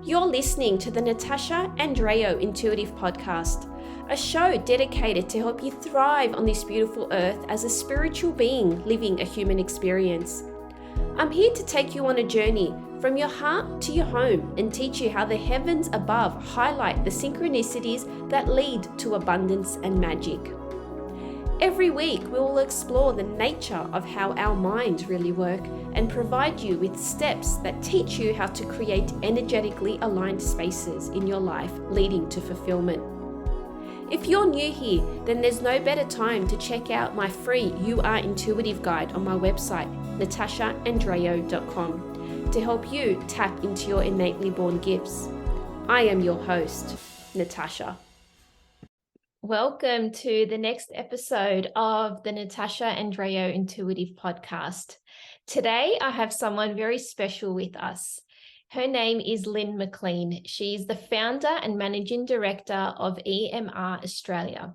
You're listening to the Natasha Andreo Intuitive Podcast, a show dedicated to help you thrive on this beautiful earth as a spiritual being living a human experience. I'm here to take you on a journey from your heart to your home and teach you how the heavens above highlight the synchronicities that lead to abundance and magic. Every week, we will explore the nature of how our minds really work and provide you with steps that teach you how to create energetically aligned spaces in your life, leading to fulfillment. If you're new here, then there's no better time to check out my free You Are Intuitive guide on my website, natashaandreo.com, to help you tap into your innately born gifts. I am your host, Natasha. Welcome to the next episode of the Natasha Andreo Intuitive Podcast. Today, I have someone very special with us. Her name is Lyn McLean. She's the founder and managing director of EMR Australia.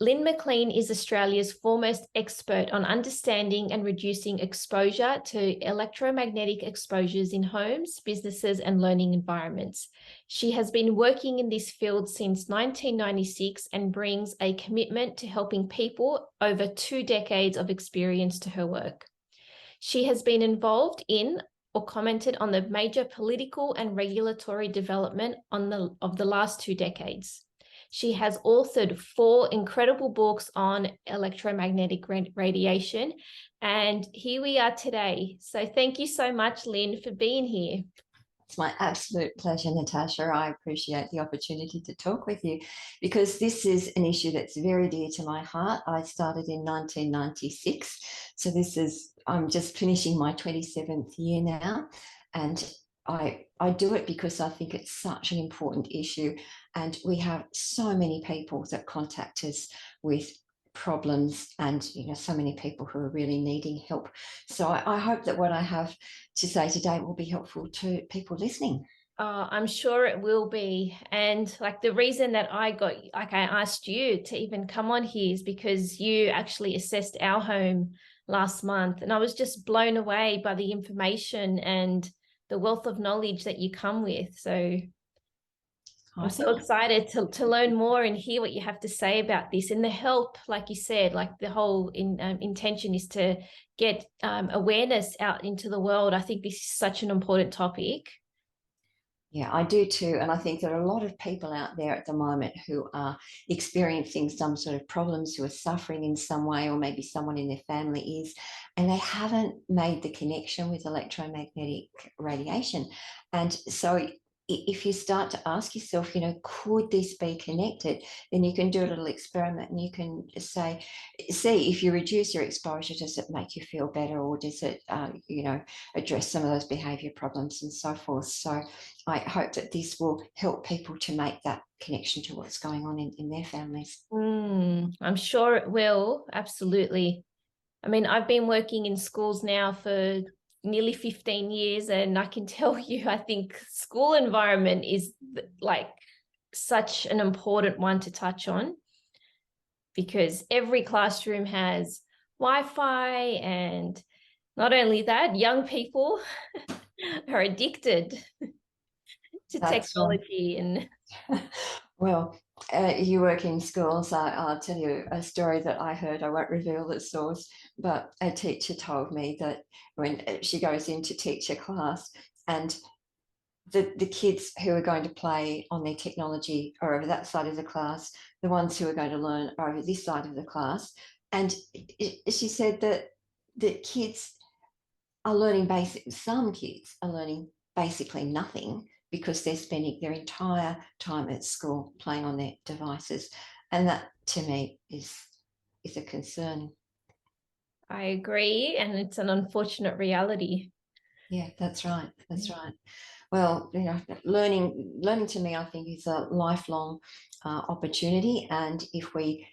Lyn McLean is Australia's foremost expert on understanding and reducing exposure to electromagnetic exposures in homes, businesses, and learning environments. She has been working in this field since 1996 and brings a commitment to helping people over 2 decades of experience to her work. She has been involved in or commented on the major political and regulatory development of the last 2 decades. She has authored 4 incredible books on electromagnetic radiation, and here we are today. So thank you so much, Lyn, for being here. It's my absolute pleasure, Natasha. I appreciate the opportunity to talk with you because this is an issue that's very dear to my heart. I started in 1996, so I'm just finishing my 27th year now, and I do it because I think it's such an important issue, and we have so many people that contact us with problems and so many people who are really needing help. So I hope that what I have to say today will be helpful to people listening. I'm sure it will be. And the reason that I asked you to even come on here is because you actually assessed our home last month, and I was just blown away by the information and the wealth of knowledge that you come with. So I'm so excited to learn more and hear what you have to say about this. And the help, like you said, the whole intention is to get awareness out into the world. I think this is such an important topic. Yeah, I do too. And I think there are a lot of people out there at the moment who are experiencing some sort of problems, who are suffering in some way, or maybe someone in their family is, and they haven't made the connection with electromagnetic radiation. And so if you start to ask yourself, could this be connected, then you can do a little experiment and you can see if you reduce your exposure, does it make you feel better, or does it, address some of those behaviour problems and so forth. So I hope that this will help people to make that connection to what's going on in their families. I'm sure it will. Absolutely. I mean, I've been working in schools now for nearly 15 years, and I can tell you, I think school environment is such an important one to touch on, because every classroom has Wi-Fi, and not only that, young people are addicted to technology. And well, you work in schools. I'll tell you a story that I heard. I won't reveal the source, but a teacher told me that when she goes into teacher class, and the kids who are going to play on their technology are over that side of the class, the ones who are going to learn are over this side of the class. And she said that the kids are learning some kids are learning basically nothing, because they're spending their entire time at school playing on their devices. And that, to me, is a concern. I agree, and it's an unfortunate reality. Yeah, that's right. That's right. Well, learning to me, I think, is a lifelong opportunity. And if we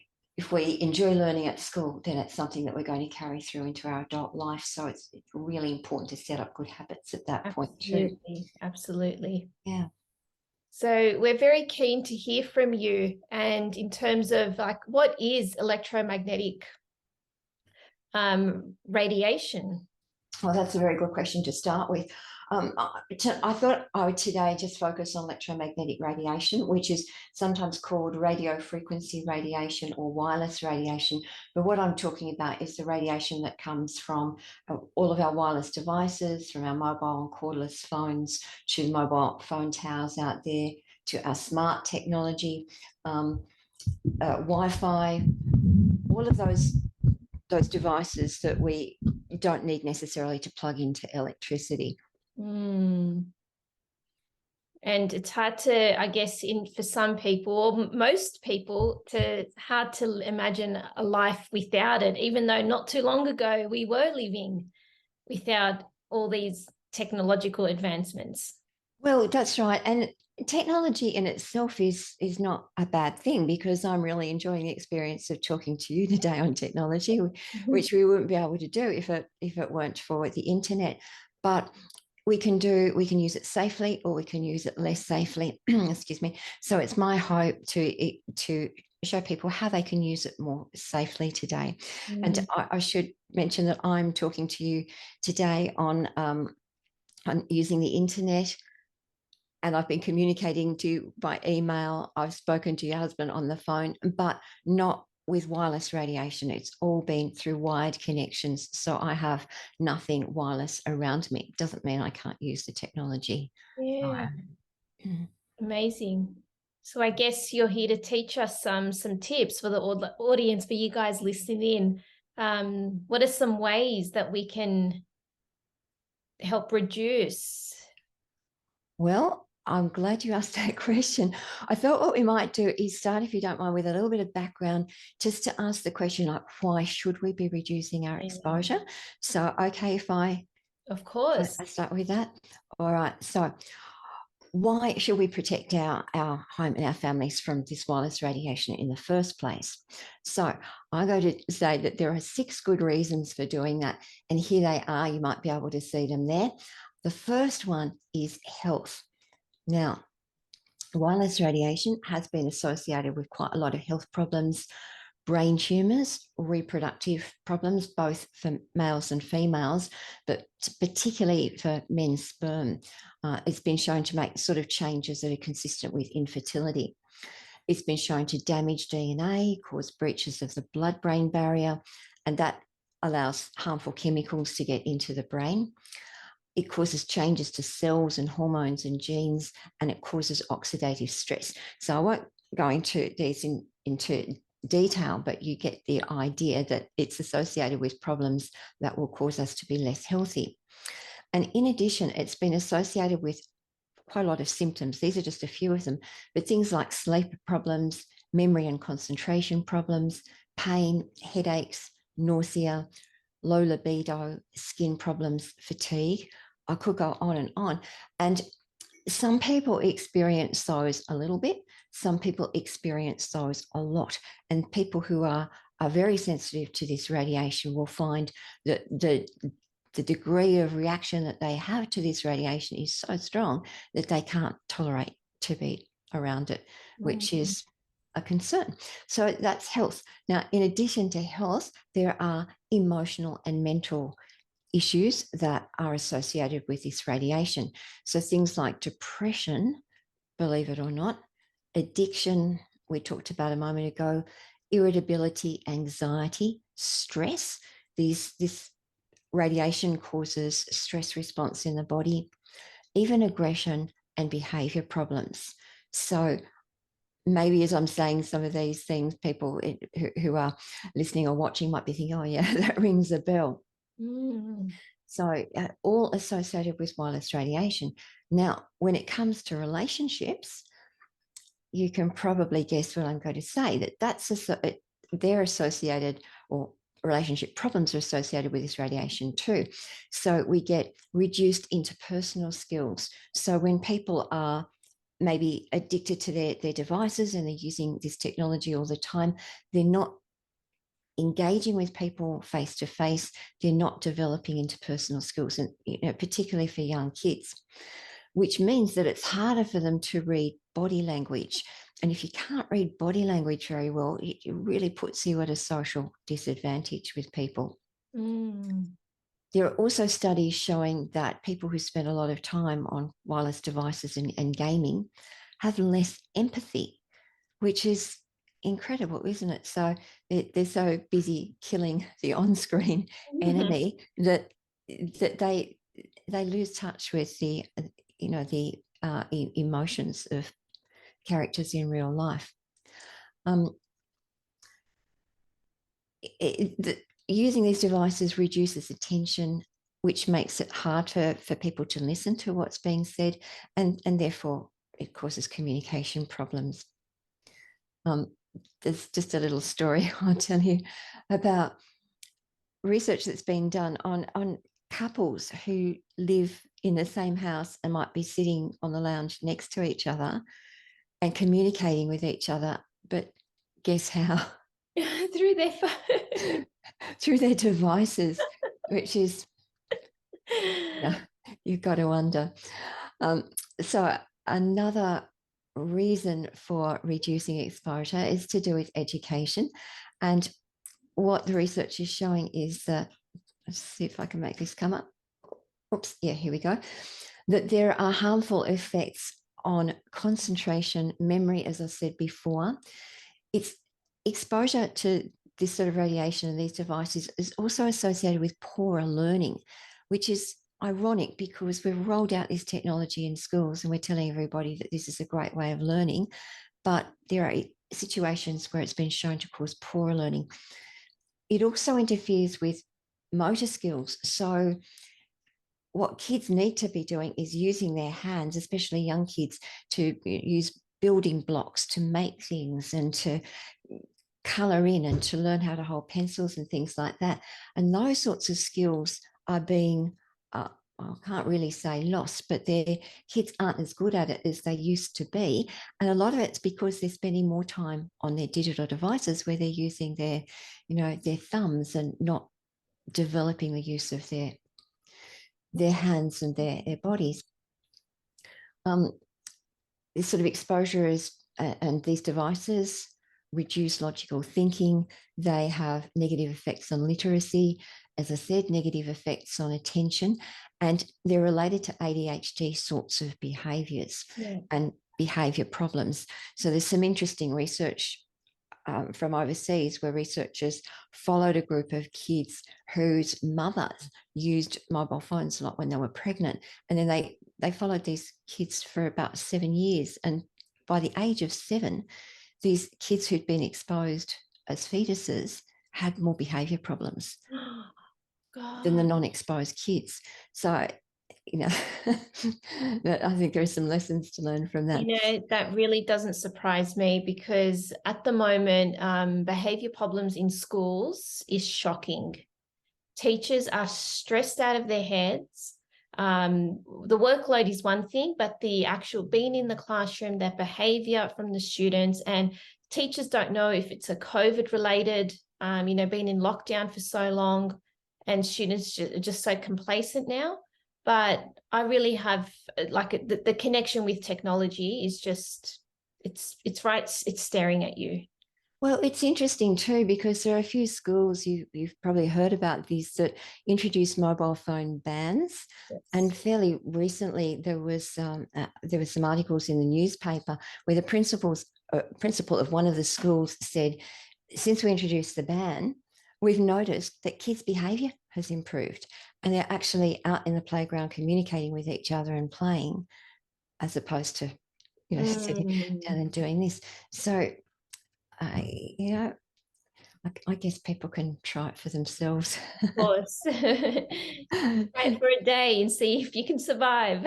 enjoy learning at school, then it's something that we're going to carry through into our adult life. So it's really important to set up good habits at that point too. Absolutely. Yeah. So we're very keen to hear from you, and in terms of what is electromagnetic radiation? Well, that's a very good question to start with. I thought I would today just focus on electromagnetic radiation, which is sometimes called radio frequency radiation or wireless radiation. But what I'm talking about is the radiation that comes from all of our wireless devices, from our mobile and cordless phones to mobile phone towers out there, to our smart technology, Wi-Fi, all of those devices that we don't need necessarily to plug into electricity. And it's hard to, I guess, for some people, or most people, hard to imagine a life without it, even though not too long ago we were living without all these technological advancements. Well, that's right. And technology in itself is not a bad thing, because I'm really enjoying the experience of talking to you today on technology, which we wouldn't be able to do if it weren't for the internet. But we can use it safely, or we can use it less safely. Excuse me. So it's my hope to show people how they can use it more safely today. And I should mention that I'm talking to you today on using the internet. And I've been communicating to you by email. I've spoken to your husband on the phone, but not with wireless radiation. It's all been through wired connections. So I have nothing wireless around me. It doesn't mean I can't use the technology. Yeah. Amazing. So I guess you're here to teach us some tips for the audience, for you guys listening in. What are some ways that we can help reduce? Well, I'm glad you asked that question. I thought what we might do is start, if you don't mind, with a little bit of background, just to ask the question, like, why should we be reducing our exposure? So, okay, if I start with that. All right. So, why should we protect our home and our families from this wireless radiation in the first place? So I'm going to say that there are 6 good reasons for doing that. And here they are. You might be able to see them there. The first one is health. Now, wireless radiation has been associated with quite a lot of health problems, brain tumours, reproductive problems, both for males and females, but particularly for men's sperm. It's been shown to make sort of changes that are consistent with infertility. It's been shown to damage DNA, cause breaches of the blood-brain barrier, and that allows harmful chemicals to get into the brain. It causes changes to cells and hormones and genes, and it causes oxidative stress. So I won't go into these into detail, but you get the idea that it's associated with problems that will cause us to be less healthy. And in addition, it's been associated with quite a lot of symptoms. These are just a few of them, but things like sleep problems, memory and concentration problems, pain, headaches, nausea, low libido, skin problems, fatigue. I could go on and on. And some people experience those a little bit. Some people experience those a lot. And people who are very sensitive to this radiation will find that the degree of reaction that they have to this radiation is so strong that they can't tolerate to be around it, which is a concern. So that's health. Now, in addition to health, there are emotional and mental issues that are associated with this radiation. So things like depression, believe it or not, addiction, we talked about a moment ago, irritability, anxiety, stress. This radiation causes stress response in the body, even aggression and behavior problems. So maybe as I'm saying some of these things, people who are listening or watching might be thinking, oh yeah, that rings a bell. So all associated with wireless radiation. Now, when it comes to relationships, you can probably guess what I'm going to say, they're associated, or relationship problems are associated with this radiation too. So we get reduced interpersonal skills. So when people are maybe addicted to their devices and they're using this technology all the time, they're not engaging with people face to face, they're not developing interpersonal skills, and particularly for young kids, which means that it's harder for them to read body language. And if you can't read body language very well, it really puts you at a social disadvantage with people. There are also studies showing that people who spend a lot of time on wireless devices and gaming have less empathy, which is incredible, isn't it? So they're so busy killing the on-screen enemy that they lose touch with the emotions of characters in real life. Using these devices reduces attention, which makes it harder for people to listen to what's being said, and therefore it causes communication problems. There's just a little story I'll tell you about research that's been done on couples who live in the same house and might be sitting on the lounge next to each other and communicating with each other. But guess how? Through their phone. Through their devices, which is, you've got to wonder. So another reason for reducing exposure is to do with education. And what the research is showing is that, let's see if I can make this come up. Oops, yeah, here we go. That there are harmful effects on concentration, memory, as I said before. It's exposure to this sort of radiation and these devices is also associated with poorer learning, which is ironic because we've rolled out this technology in schools and we're telling everybody that this is a great way of learning, but there are situations where it's been shown to cause poorer learning. It also interferes with motor skills. So what kids need to be doing is using their hands, especially young kids, to use building blocks to make things and to color in and to learn how to hold pencils and things like that. And those sorts of skills are being, I can't really say lost, but their kids aren't as good at it as they used to be. And a lot of it's because they're spending more time on their digital devices where they're using their, their thumbs and not developing the use of their hands and their bodies. This sort of exposure is, and these devices reduce logical thinking. They have negative effects on literacy, as I said, negative effects on attention, and they're related to ADHD sorts of behaviours and behaviour problems. So there's some interesting research from overseas where researchers followed a group of kids whose mothers used mobile phones a lot when they were pregnant. And then they followed these kids for about 7 years. And by the age of 7, these kids who'd been exposed as fetuses had more behaviour problems than the non-exposed kids. So, I think there are some lessons to learn from that. That really doesn't surprise me because at the moment, behaviour problems in schools is shocking. Teachers are stressed out of their heads. The workload is one thing, but the actual being in the classroom, that behaviour from the students, and teachers don't know if it's a COVID related, being in lockdown for so long, and students are just so complacent now. But I really have the connection with technology is just, it's right, it's staring at you. Well, it's interesting too, because there are a few schools, you've probably heard about these, that introduce mobile phone bans. Yes. And fairly recently, there was some articles in the newspaper where the principal of one of the schools said, since we introduced the ban, we've noticed that kids' behaviour has improved and they're actually out in the playground communicating with each other and playing, as opposed to, sitting down and doing this. So, I guess people can try it for themselves. Of course. Try it for a day and see if you can survive.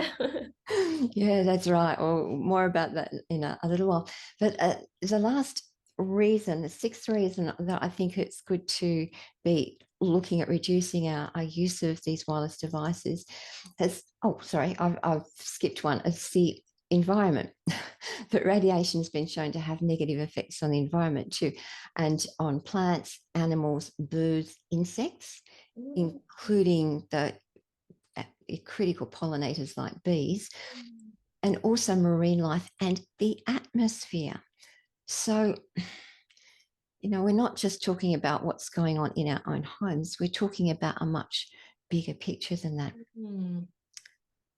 Yeah, that's right. Or more about that in a little while. But the last reason, the sixth reason that I think it's good to be looking at reducing our use of these wireless devices I've skipped one. It's the environment. But radiation has been shown to have negative effects on the environment too, and on plants, animals, birds, insects, including the critical pollinators like bees, and also marine life and the atmosphere. So, we're not just talking about what's going on in our own homes, we're talking about a much bigger picture than that. Mm.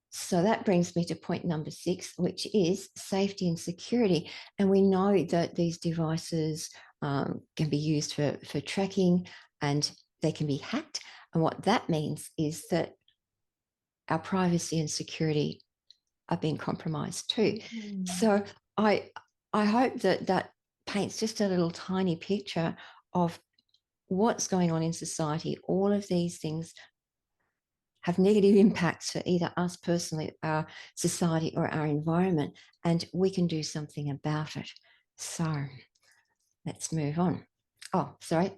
So that brings me to point number 6, which is safety and security. And we know that these devices can be used for tracking, and they can be hacked. And what that means is that our privacy and security are being compromised too. Mm. So I hope that paints just a little tiny picture of what's going on in society. All of these things have negative impacts for either us personally, our society, or our environment, and we can do something about it. So let's move on. Oh, sorry.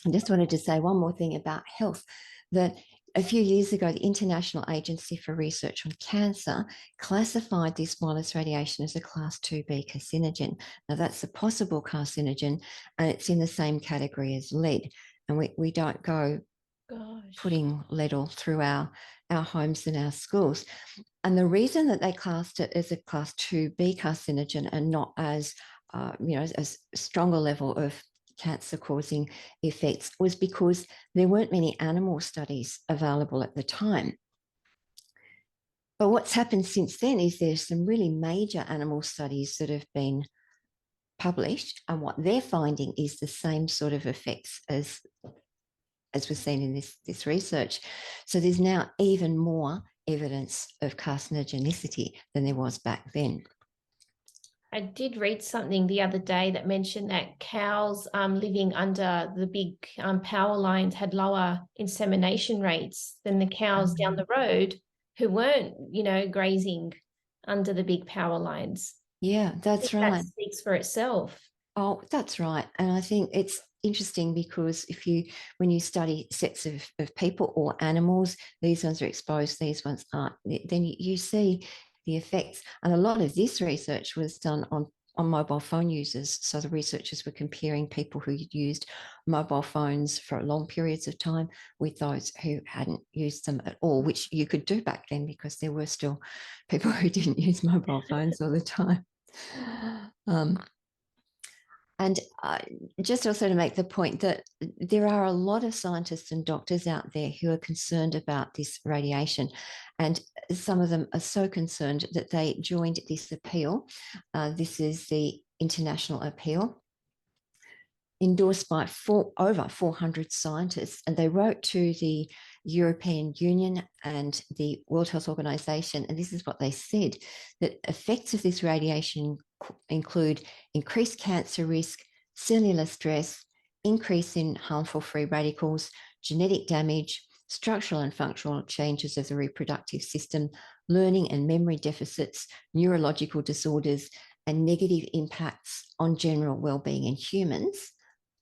I just wanted to say one more thing about health, that a few years ago, the International Agency for Research on Cancer classified this wireless radiation as a class 2B carcinogen. Now, that's a possible carcinogen, and it's in the same category as lead. And we don't go putting lead all through our homes and our schools. And the reason that they classed it as a class 2B carcinogen and not as, a stronger level of cancer-causing effects was because there weren't many animal studies available at the time. But what's happened since then is there's some really major animal studies that have been published, and what they're finding is the same sort of effects as was seen in this research. So there's now even more evidence of carcinogenicity than there was back then. I did read something the other day that mentioned that cows living under the big power lines had lower insemination rates than the cows down the road who weren't, grazing under the big power lines. Yeah, that's right. That speaks for itself. Oh, that's right. And I think it's interesting because when you study sets of people or animals, these ones are exposed, these ones aren't, then you see the effects. And a lot of this research was done on mobile phone users. So the researchers were comparing people who used mobile phones for long periods of time with those who hadn't used them at all, which you could do back then because there were still people who didn't use mobile phones all the time. And just also to make the point that there are a lot of scientists and doctors out there who are concerned about this radiation. And some of them are so concerned that they joined this appeal. This is the international appeal endorsed by over 400 scientists. And they wrote to the European Union and the World Health Organization. And this is what they said, that effects of this radiation include increased cancer risk, cellular stress, increase in harmful free radicals, genetic damage, structural and functional changes of the reproductive system, learning and memory deficits, neurological disorders, and negative impacts on general well-being in humans,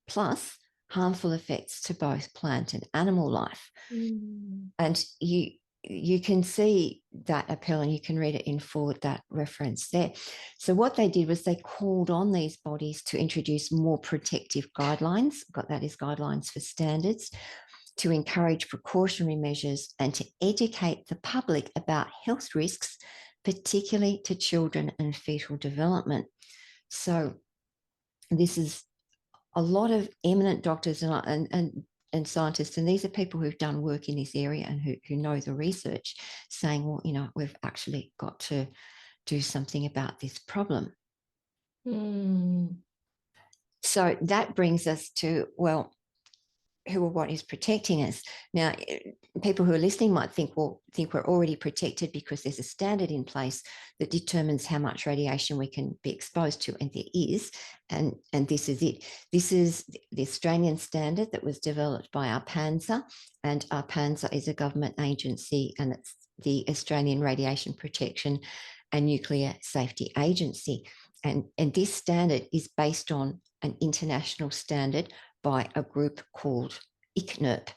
plus harmful effects to both plant and animal life. And you can see that appeal, and you can read it in full with that reference there. So what they did was they called on these bodies to introduce more protective guidelines, got that as guidelines for standards, to encourage precautionary measures and to educate the public about health risks, particularly to children and fetal development. So this is a lot of eminent doctors and scientists, and these are people who've done work in this area and who know the research, saying, well, we've actually got to do something about this problem. So that brings us to, well, who or what is protecting us? Now, people who are listening might think we're already protected because there's a standard in place that determines how much radiation we can be exposed to, and there is, and this is it. This is the Australian standard that was developed by ARPANSA, and ARPANSA is a government agency, and it's the Australian Radiation Protection and Nuclear Safety Agency. And this standard is based on an international standard by a group called ICNIRP,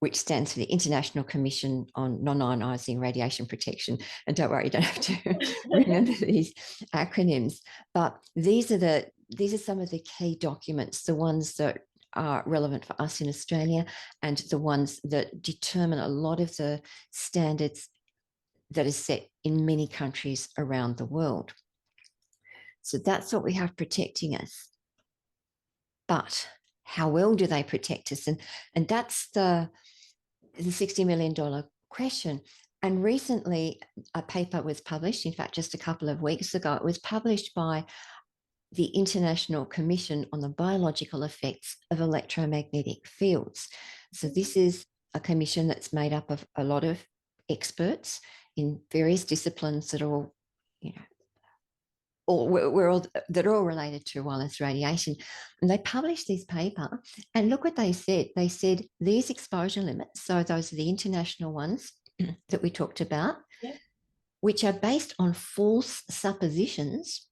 which stands for the International Commission on Non-Ionising Radiation Protection. And don't worry, you don't have to remember these acronyms. But these are some of the key documents, the ones that are relevant for us in Australia, and the ones that determine a lot of the standards that are set in many countries around the world. So that's what we have protecting us. But how well do they protect us? And that's the the $60 million question. And recently, a paper was published, in fact, just a couple of weeks ago, it was published by the International Commission on the Biological Effects of Electromagnetic Fields. So this is a commission that's made up of a lot of experts in various disciplines that are all, you know, that are all related to wireless radiation. And they published this paper, and look what they said. They said these exposure limits, so those are the international ones that we talked about, which are based on false suppositions,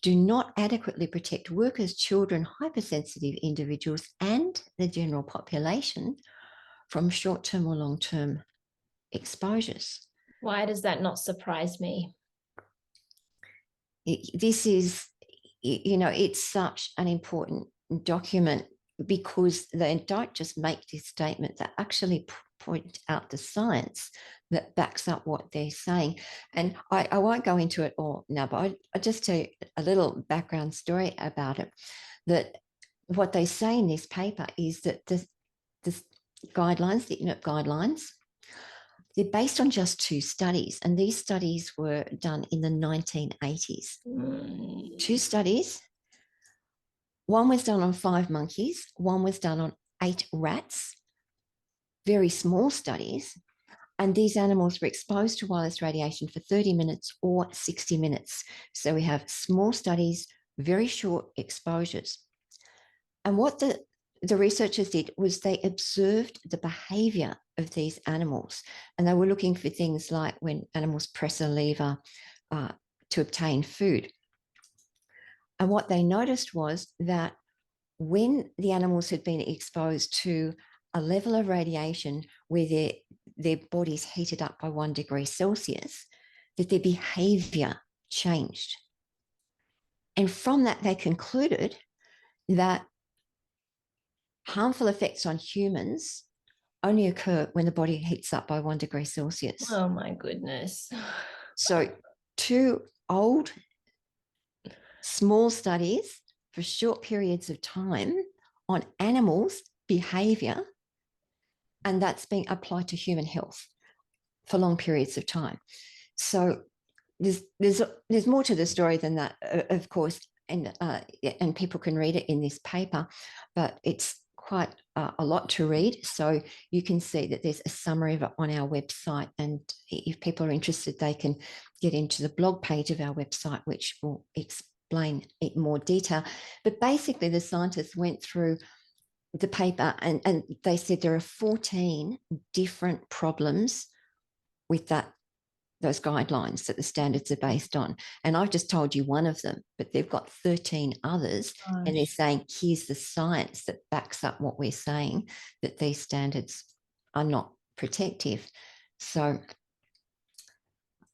do not adequately protect workers, children, hypersensitive individuals, and the general population from short-term or long-term exposures. Why does that not surprise me? This is, you know, it's such an important document because they don't just make this statement, they actually point out the science that backs up what they're saying. And I won't go into it all now, but I just tell you a little background story about it. That what they say in this paper is that the guidelines, the EMF guidelines, they're based on just 2 studies, and these studies were done in the 1980s. 2 studies. One was done on 5 monkeys, one was done on 8 rats, very small studies, and these animals were exposed to wireless radiation for 30 minutes or 60 minutes. So we have small studies, very short exposures. And what the researchers did was they observed the behavior of these animals, and they were looking for things like when animals press a lever to obtain food. And what they noticed was that when the animals had been exposed to a level of radiation where their bodies heated up by 1 degree Celsius, that their behavior changed. And from that, they concluded that harmful effects on humans only occur when the body heats up by 1 degree Celsius. Oh my goodness. So 2 old, small studies for short periods of time on animals' behavior, and that's being applied to human health for long periods of time. So there's more to the story than that, of course, and people can read it in this paper, but it's quite a lot to read. So you can see that there's a summary of it on our website, and if people are interested, they can get into the blog page of our website, which will explain it in more detail. But basically, the scientists went through the paper and they said there are 14 different problems with those guidelines that the standards are based on. And I've just told you one of them, but they've got 13 others. Gosh. And they're saying, here's the science that backs up what we're saying, that these standards are not protective. So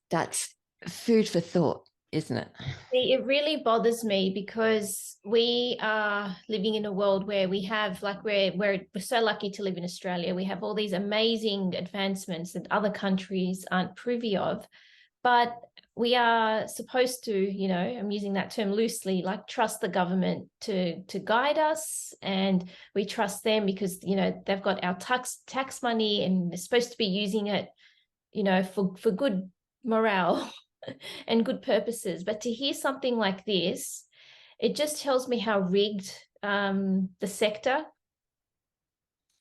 that's food for thought, isn't it? See, it really bothers me because we are living in a world where we have, like, we're so lucky to live in Australia. We have all these amazing advancements that other countries aren't privy of, but we are supposed to, you know, I'm using that term loosely, like trust the government to guide us, and we trust them because, you know, they've got our tax money and they're supposed to be using it, you know, for good morale and good purposes. But to hear something like this, it just tells me how rigged the sector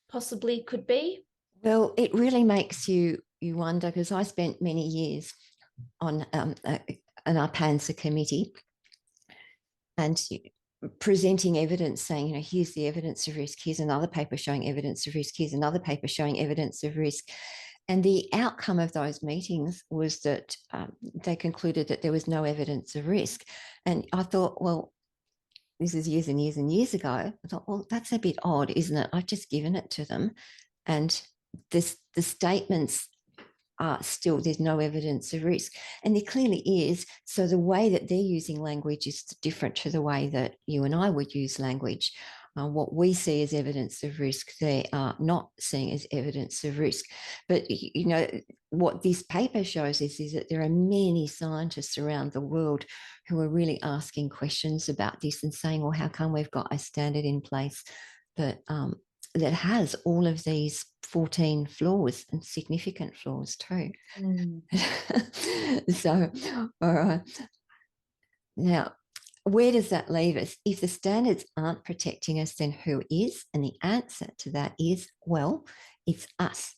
possibly could be. Well, it really makes you wonder, because I spent many years on an APANSA committee and presenting evidence, saying, you know, here's the evidence of risk, here's another paper showing evidence of risk, here's another paper showing evidence of risk. And the outcome of those meetings was that they concluded that there was no evidence of risk. And I thought, well, this is years and years and years ago. I thought, well, that's a bit odd, isn't it? I've just given it to them. And the statements are still, there's no evidence of risk. And there clearly is. So the way that they're using language is different to the way that you and I would use language. What we see as evidence of risk, they are not seeing as evidence of risk. But, you know, what this paper shows is that there are many scientists around the world who are really asking questions about this and saying, well, how come we've got a standard in place that that has all of these 14 flaws and significant flaws too. So, all right. Now, where does that leave us? If the standards aren't protecting us, then who is? And the answer to that is, well, it's us.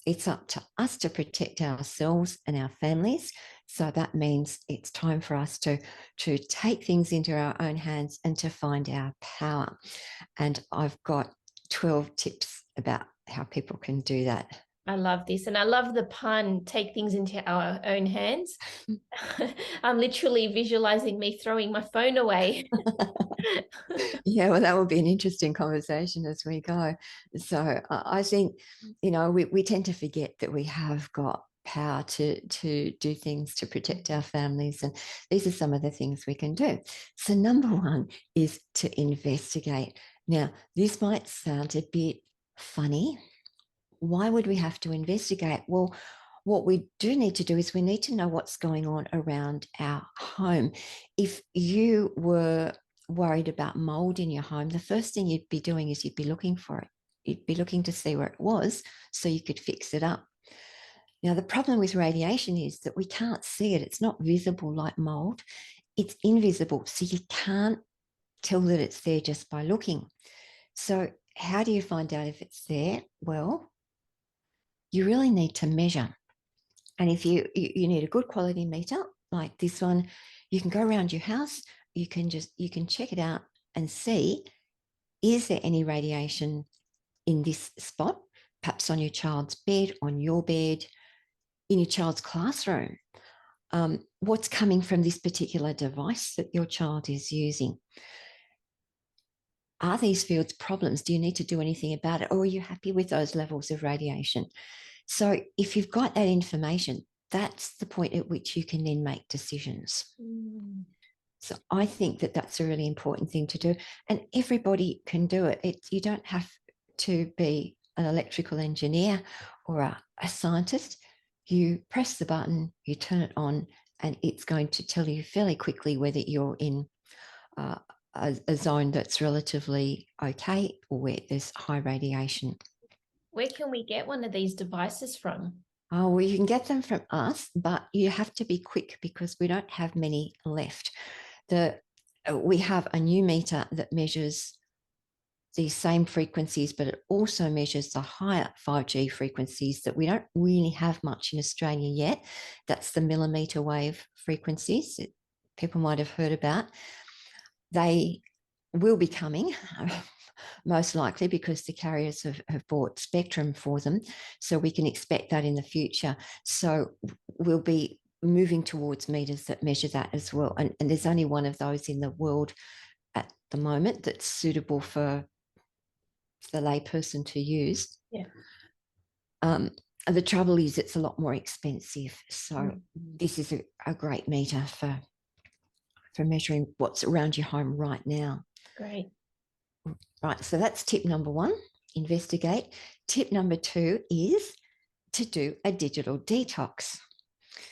It's up to us to protect ourselves and our families. So that means it's time for us to take things into our own hands and to find our power. And I've got 12 tips about how people can do that. I love this. And I love the pun, take things into our own hands. I'm literally visualizing me throwing my phone away. Yeah, well, that will be an interesting conversation as we go. So I think, we tend to forget that we have got power to do things to protect our families. And these are some of the things we can do. So number one is to investigate. Now, this might sound a bit funny. Why would we have to investigate? Well, what we do need to do is we need to know what's going on around our home. If you were worried about mold in your home, the first thing you'd be doing is you'd be looking for it. You'd be looking to see where it was so you could fix it up. Now, the problem with radiation is that we can't see it. It's not visible like mold. It's invisible. So you can't tell that it's there just by looking. So how do you find out if it's there? Well, you really need to measure. And if you need a good quality meter like this one, you can go around your house, you can check it out and see, is there any radiation in this spot, perhaps on your child's bed, on your bed, in your child's classroom? What's coming from this particular device that your child is using? Are these fields problems? Do you need to do anything about it? Or are you happy with those levels of radiation? So if you've got that information, that's the point at which you can then make decisions. So I think that that's a really important thing to do. And everybody can do it. You don't have to be an electrical engineer or a scientist. You press the button, you turn it on, and it's going to tell you fairly quickly whether you're in a zone that's relatively okay or where there's high radiation. Where can we get one of these devices from? Oh, well, you can get them from us, but you have to be quick because we don't have many left. We have a new meter that measures these same frequencies, but it also measures the higher 5G frequencies that we don't really have much in Australia yet. That's the millimeter wave frequencies that people might have heard about. They will be coming, most likely because the carriers have bought spectrum for them. So we can expect that in the future. So we'll be moving towards meters that measure that as well. And there's only one of those in the world at the moment that's suitable for the layperson to use. Yeah. The trouble is it's a lot more expensive. So this is a great meter for measuring what's around your home right now. Great. Right, so that's tip number one, investigate. Tip number two is to do a digital detox.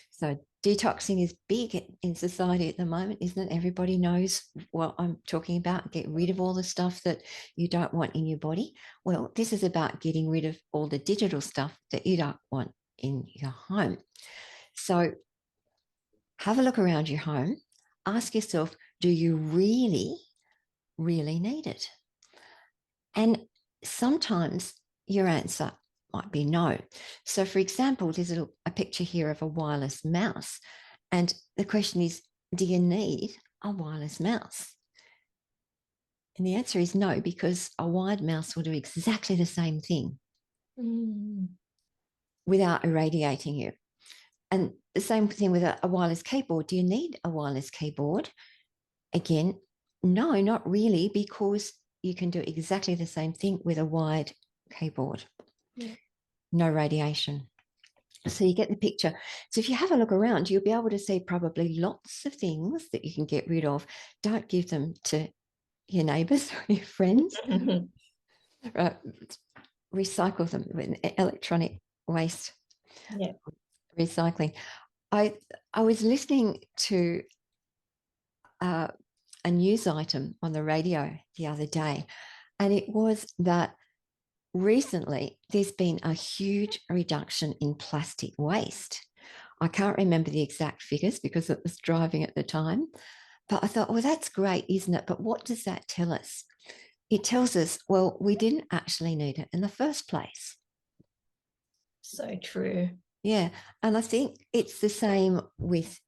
So detoxing is big in society at the moment, isn't it? Everybody knows what I'm talking about. Get rid of all the stuff that you don't want in your body. Well, this is about getting rid of all the digital stuff that you don't want in your home. So have a look around your home. Ask yourself, do you really, really need it? And sometimes your answer might be no. So, for example, there's a picture here of a wireless mouse. And the question is, do you need a wireless mouse? And the answer is no, because a wired mouse will do exactly the same thing without irradiating you. And the same thing with a wireless keyboard. Do you need a wireless keyboard? Again, no, not really, because you can do exactly the same thing with a wired keyboard. Yeah. No radiation. So you get the picture. So if you have a look around, you'll be able to see probably lots of things that you can get rid of. Don't give them to your neighbours or your friends. Right. Recycle them with electronic waste. Yeah. Recycling. I was listening to a news item on the radio the other day, and it was that recently there's been a huge reduction in plastic waste. I can't remember the exact figures because it was driving at the time, but I thought, well, that's great, isn't it? But what does that tell us? It tells us, well, we didn't actually need it in the first place. So true. Yeah. And I think it's the same with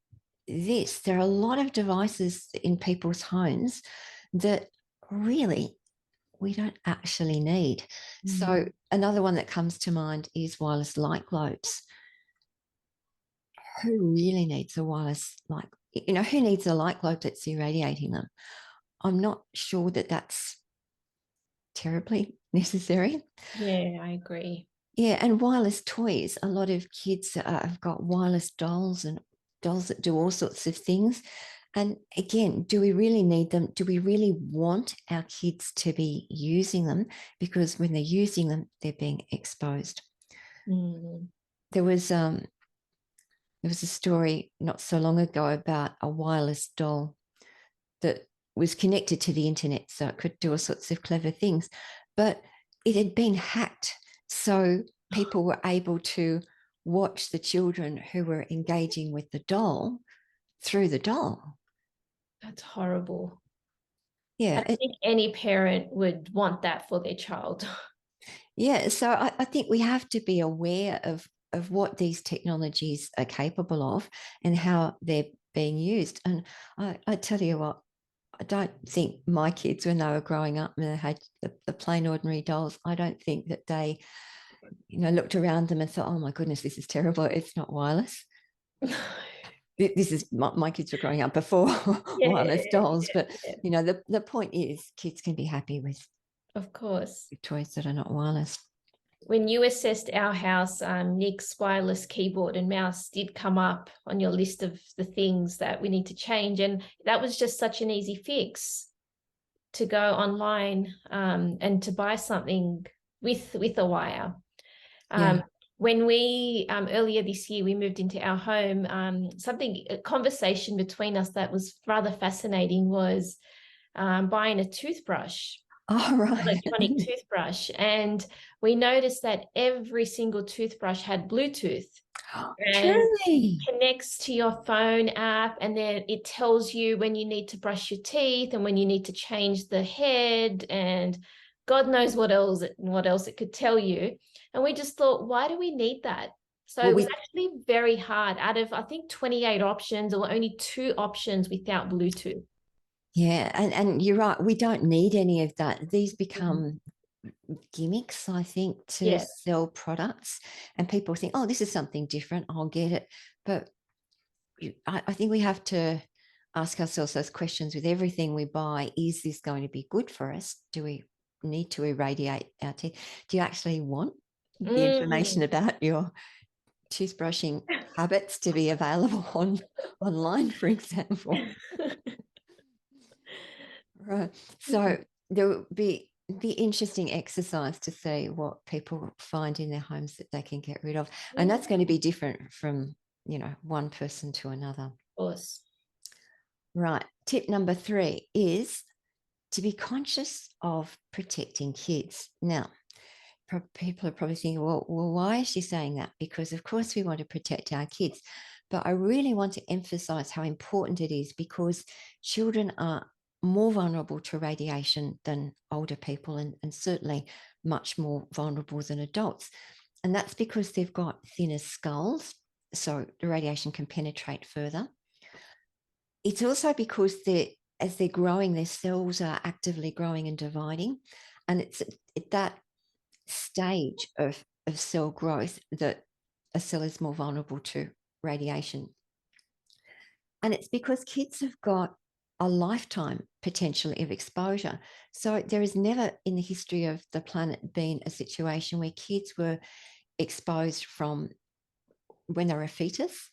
this. There are a lot of devices in people's homes that really we don't actually need. So another one that comes to mind is wireless light globes. Who really needs a wireless light? Who needs a light globe that's irradiating them? I'm not sure that that's terribly necessary. Yeah, I agree. Yeah, and wireless toys. A lot of kids have got wireless dolls and dolls that do all sorts of things. And again, do we really need them? Do we really want our kids to be using them? Because when they're using them, they're being exposed. Mm. There was a story not so long ago about a wireless doll that was connected to the internet, so it could do all sorts of clever things, but it had been hacked. So people were able to watch the children who were engaging with the doll through the doll. That's horrible. Yeah. I think any parent would want that for their child. Yeah. So I think we have to be aware of what these technologies are capable of and how they're being used. And I tell you what, I don't think my kids, when they were growing up and they had the plain ordinary dolls, I don't think that they, looked around them and thought, oh my goodness, this is terrible. It's not wireless. This is my kids were growing up before wireless dolls. But, the point is kids can be happy with Of course. toys that are not wireless. When you assessed our house, Nick's wireless keyboard and mouse did come up on your list of the things that we need to change. And that was just such an easy fix to go online and to buy something with a wire. When we earlier this year we moved into our home, a conversation between us that was rather fascinating was buying a toothbrush. Oh, right. Electronic toothbrush, and we noticed that every single toothbrush had Bluetooth and Truly. connects to your phone app, and then it tells you when you need to brush your teeth and when you need to change the head, and God knows what else it could tell you. And we just thought, why do we need that? So it was actually very hard. Out of, I think, 28 options, there were only 2 options without Bluetooth. Yeah, and you're right. We don't need any of that. These become gimmicks, I think, to sell products, and people think, oh, this is something different, I'll get it. But I think we have to ask ourselves those questions with everything we buy. Is this going to be good for us? Do we need to irradiate our teeth? Do you actually want the information about your toothbrushing habits to be available online, for example? Right. So there will be interesting exercise to see what people find in their homes that they can get rid of. And that's going to be different from, one person to another. Of course. Right. Tip number 3 is to be conscious of protecting kids. Now, people are probably thinking, well, why is she saying that? Because, of course, we want to protect our kids. But I really want to emphasize how important it is, because children are more vulnerable to radiation than older people, and certainly much more vulnerable than adults. And that's because they've got thinner skulls, so the radiation can penetrate further. It's also because as they're growing, their cells are actively growing and dividing. And it's at that stage of cell growth that a cell is more vulnerable to radiation. And it's because kids have got a lifetime potentially of exposure. So there has never in the history of the planet been a situation where kids were exposed from when they were a fetus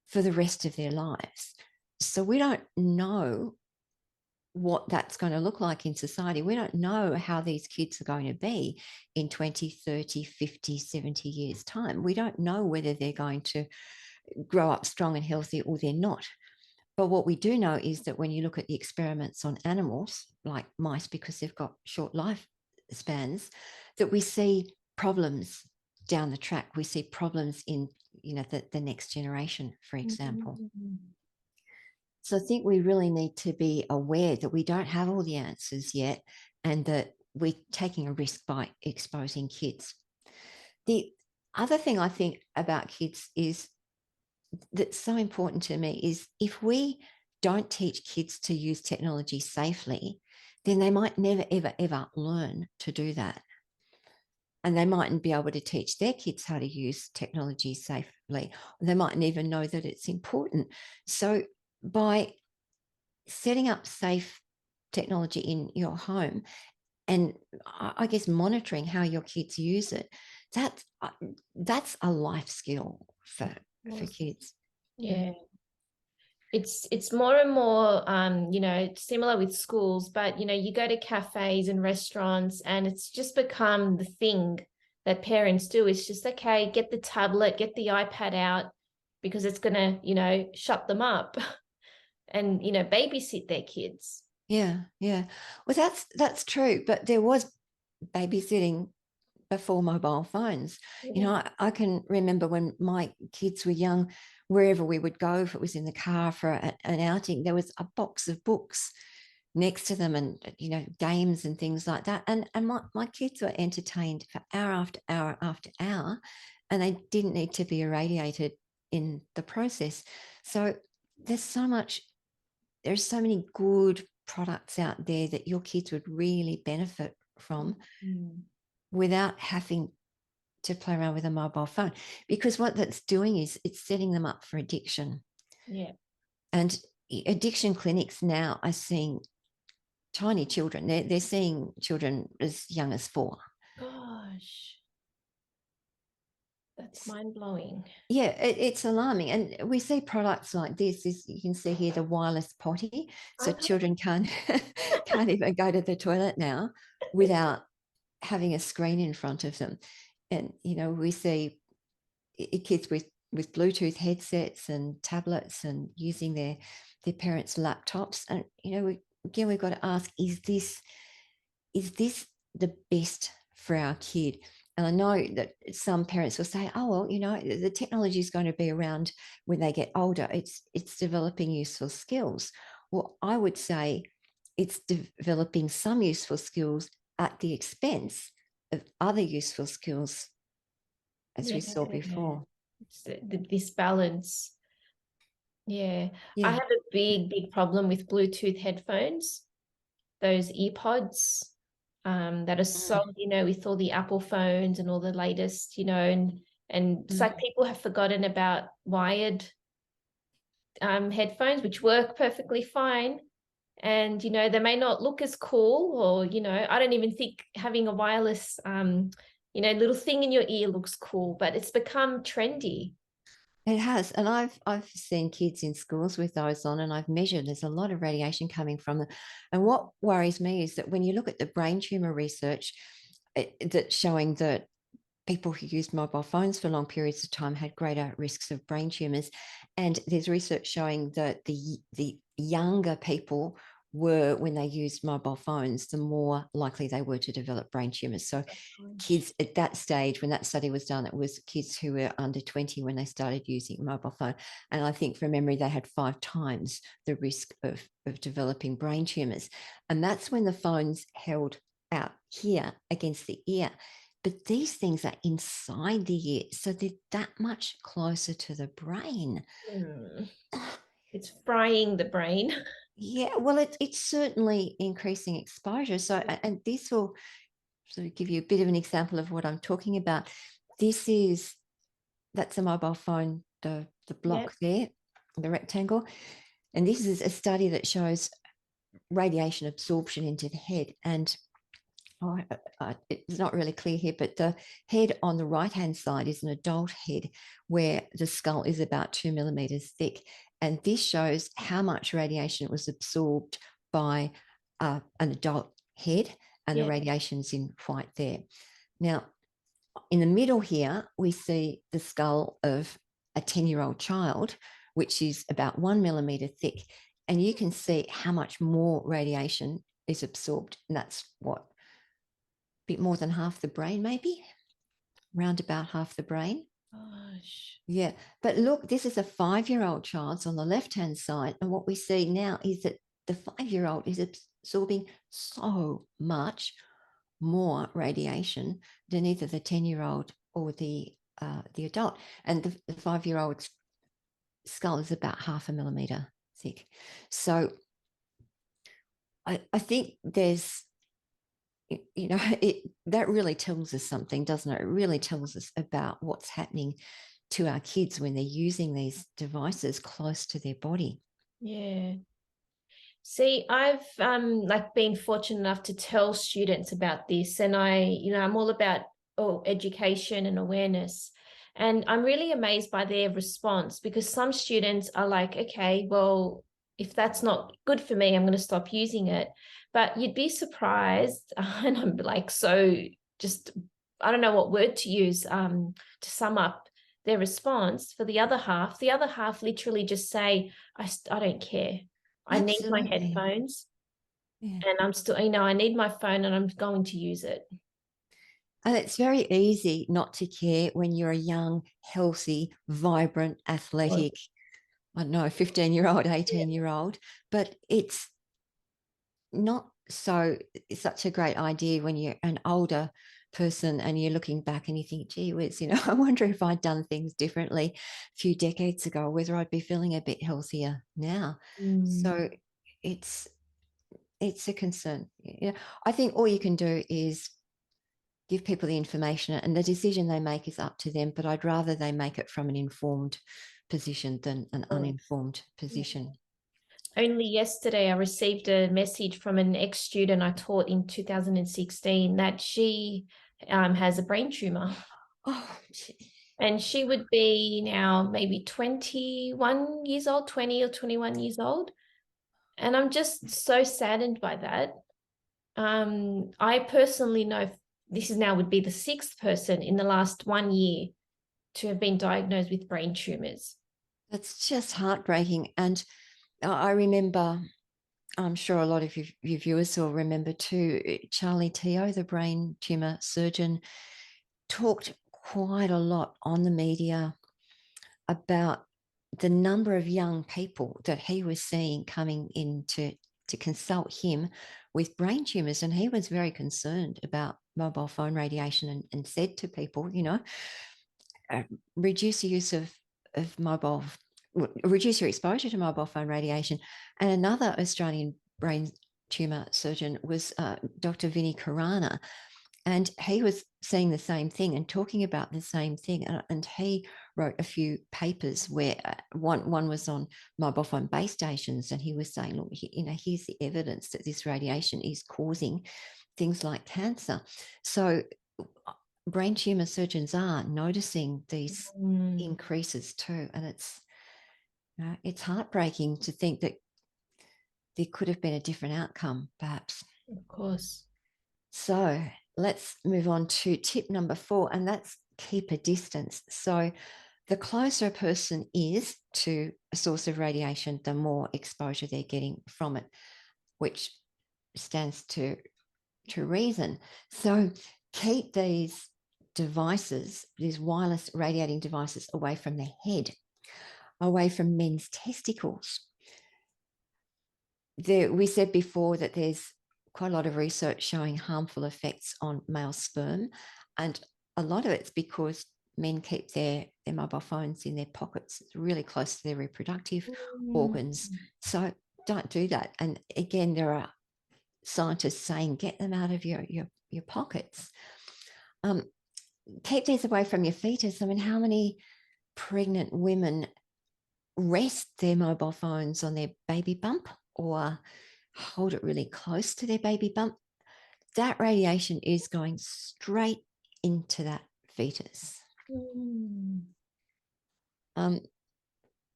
for the rest of their lives. So we don't know what that's going to look like in society. We don't know how these kids are going to be in 20, 30, 50, 70 years' time. We don't know whether they're going to grow up strong and healthy or they're not. But what we do know is that when you look at the experiments on animals, like mice, because they've got short life spans, that we see problems down the track. We see problems in, the next generation, for example. Mm-hmm. So I think we really need to be aware that we don't have all the answers yet, and that we're taking a risk by exposing kids. The other thing I think about kids is that's so important to me is if we don't teach kids to use technology safely, then they might never, ever, ever learn to do that. And they mightn't be able to teach their kids how to use technology safely. They mightn't even know that it's important. So by setting up safe technology in your home and I guess monitoring how your kids use it, that's a life skill for kids. Yeah. It's more and more similar with schools, but you go to cafes and restaurants and it's just become the thing that parents do. It's just, okay, get the tablet, get the iPad out, because it's gonna shut them up and babysit their kids. Yeah, yeah. Well, that's true, but there was babysitting before mobile phones. Yeah. I can remember when my kids were young, wherever we would go, if it was in the car for an outing, there was a box of books next to them, and games and things like that. And my kids were entertained for hour after hour after hour, and they didn't need to be irradiated in the process. So there's so many good products out there that your kids would really benefit from without having to play around with a mobile phone, because what that's doing is it's setting them up for addiction. Yeah. And addiction clinics now are seeing tiny children. They're seeing children as young as 4. Gosh, that's mind-blowing. Yeah, it's alarming. And we see products like this. You can see here the wireless potty. So children can't even go to the toilet now without having a screen in front of them. And we see kids with Bluetooth headsets and tablets and using their parents' laptops. And again, we've got to ask: is this the best for our kid? And I know that some parents will say, "Oh well, the technology is going to be around when they get older. It's developing useful skills." Well, I would say it's developing some useful skills at the expense of other useful skills, as we saw before. It's this balance. Yeah. I Yeah. have a big problem with Bluetooth headphones, those earpods that are sold, with all the Apple phones and all the latest, and it's like people have forgotten about wired headphones, which work perfectly fine. And, they may not look as cool, or, I don't even think having a wireless, little thing in your ear looks cool, but it's become trendy. It has. And I've seen kids in schools with those on, and I've measured there's a lot of radiation coming from them. And what worries me is that when you look at the brain tumor research, that's showing that people who used mobile phones for long periods of time had greater risks of brain tumors. And there's research showing that the younger people were, when they used mobile phones, the more likely they were to develop brain tumors. So kids at that stage, when that study was done, it was kids who were under 20 when they started using a mobile phone. And I think from memory, they had 5 times the risk of developing brain tumors. And that's when the phone's held out here against the ear. But these things are inside the ear, so they're that much closer to the brain. It's frying the brain. Yeah, well, it's certainly increasing exposure. So, and this will sort of give you a bit of an example of what I'm talking about. That's a mobile phone, the block there, the rectangle. And this is a study that shows radiation absorption into the head. And it's not really clear here, but the head on the right-hand side is an adult head where the skull is about 2 millimeters thick. And this shows how much radiation was absorbed by an adult head, and the radiation's in white there. Now, in the middle here, we see the skull of a 10-year-old child, which is about 1 millimeter thick. And you can see how much more radiation is absorbed. And that's what bit more than half the brain, maybe round about half the brain. Gosh. Yeah. But look, this is a 5-year-old child's on the left-hand side. And what we see now is that the 5-year-old is absorbing so much more radiation than either the 10-year-old or the adult. And the 5-year-old's skull is about 0.5 millimeter thick. So I think there's, that really tells us something, doesn't it? It really tells us about what's happening to our kids when they're using these devices close to their body. Yeah. See, I've like been fortunate enough to tell students about this, and I'm all about education and awareness. And I'm really amazed by their response, because some students are like, okay, well, if that's not good for me, I'm going to stop using it. But you'd be surprised, and I'm like, so just, I don't know what word to use to sum up their response. For the other half literally just say, I don't care. I need my Absolutely. headphones, Yeah. and I'm still, I need my phone, and I'm going to use it. And it's very easy not to care when you're a young, healthy, vibrant, athletic, I don't know, 15-year-old, 18-year-old, but it's not it's such a great idea when you're an older person and you're looking back and you think, gee whiz, I wonder if I'd done things differently a few decades ago, whether I'd be feeling a bit healthier now. So it's a concern. I think all you can do is give people the information, and the decision they make is up to them, but I'd rather they make it from an informed position than an uninformed position. Only yesterday, I received a message from an ex-student I taught in 2016 that she has a brain tumor. Oh, And she would be now maybe 21 years old, 20 or 21 years old. And I'm just so saddened by that. I personally know this is now would be the 6th person in the last 1 year to have been diagnosed with brain tumors. that's just heartbreaking. And I remember, I'm sure a lot of your viewers will remember too, Charlie Teo, the brain tumor surgeon, talked quite a lot on the media about the number of young people that he was seeing coming in to consult him with brain tumors. And he was very concerned about mobile phone radiation, and said to people, reduce the use of mobile, reduce your exposure to mobile phone radiation. And another Australian brain tumor surgeon was Dr. Vinnie Karana, and he was seeing the same thing and talking about the same thing. And he wrote a few papers where one was on mobile phone base stations, and he was saying, look, here's the evidence that this radiation is causing things like cancer. So brain tumor surgeons are noticing these increases too, and it's heartbreaking to think that there could have been a different outcome, perhaps. Of course. So let's move on to tip number 4, and that's keep a distance. So the closer a person is to a source of radiation, the more exposure they're getting from it, which stands to reason. So keep these devices, these wireless radiating devices, away from the head, away from men's testicles. We said before that there's quite a lot of research showing harmful effects on male sperm, and a lot of it's because men keep their mobile phones in their pockets. It's really close to their reproductive organs. So don't do that. And again, there are scientists saying get them out of your pockets. Keep these away from your fetus. I mean, how many pregnant women rest their mobile phones on their baby bump or hold it really close to their baby bump? That radiation is going straight into that fetus.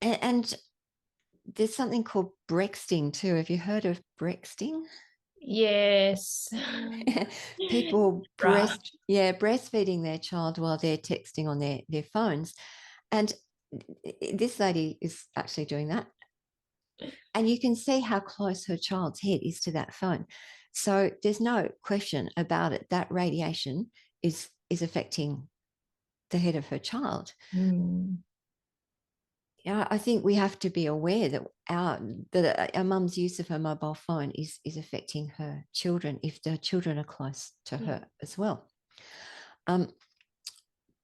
And there's something called brexting too. Have you heard of brexting? Yes. People breastfeeding their child while they're texting on their phones. And this lady is actually doing that. And you can see how close her child's head is to that phone. So there's no question about it. That radiation is affecting the head of her child. Yeah, I think we have to be aware that our mum's use of her mobile phone is affecting her children if the children are close to her as well.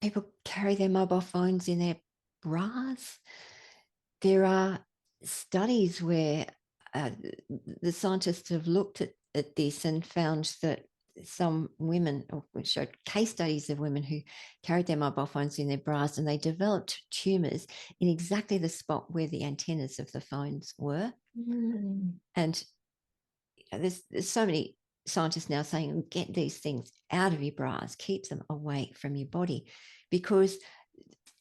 People carry their mobile phones in their bras. There are studies where the scientists have looked at this and found that some women, or showed case studies of women who carried their mobile phones in their bras, and they developed tumors in exactly the spot where the antennas of the phones were. And there's so many scientists now saying, get these things out of your bras, keep them away from your body, because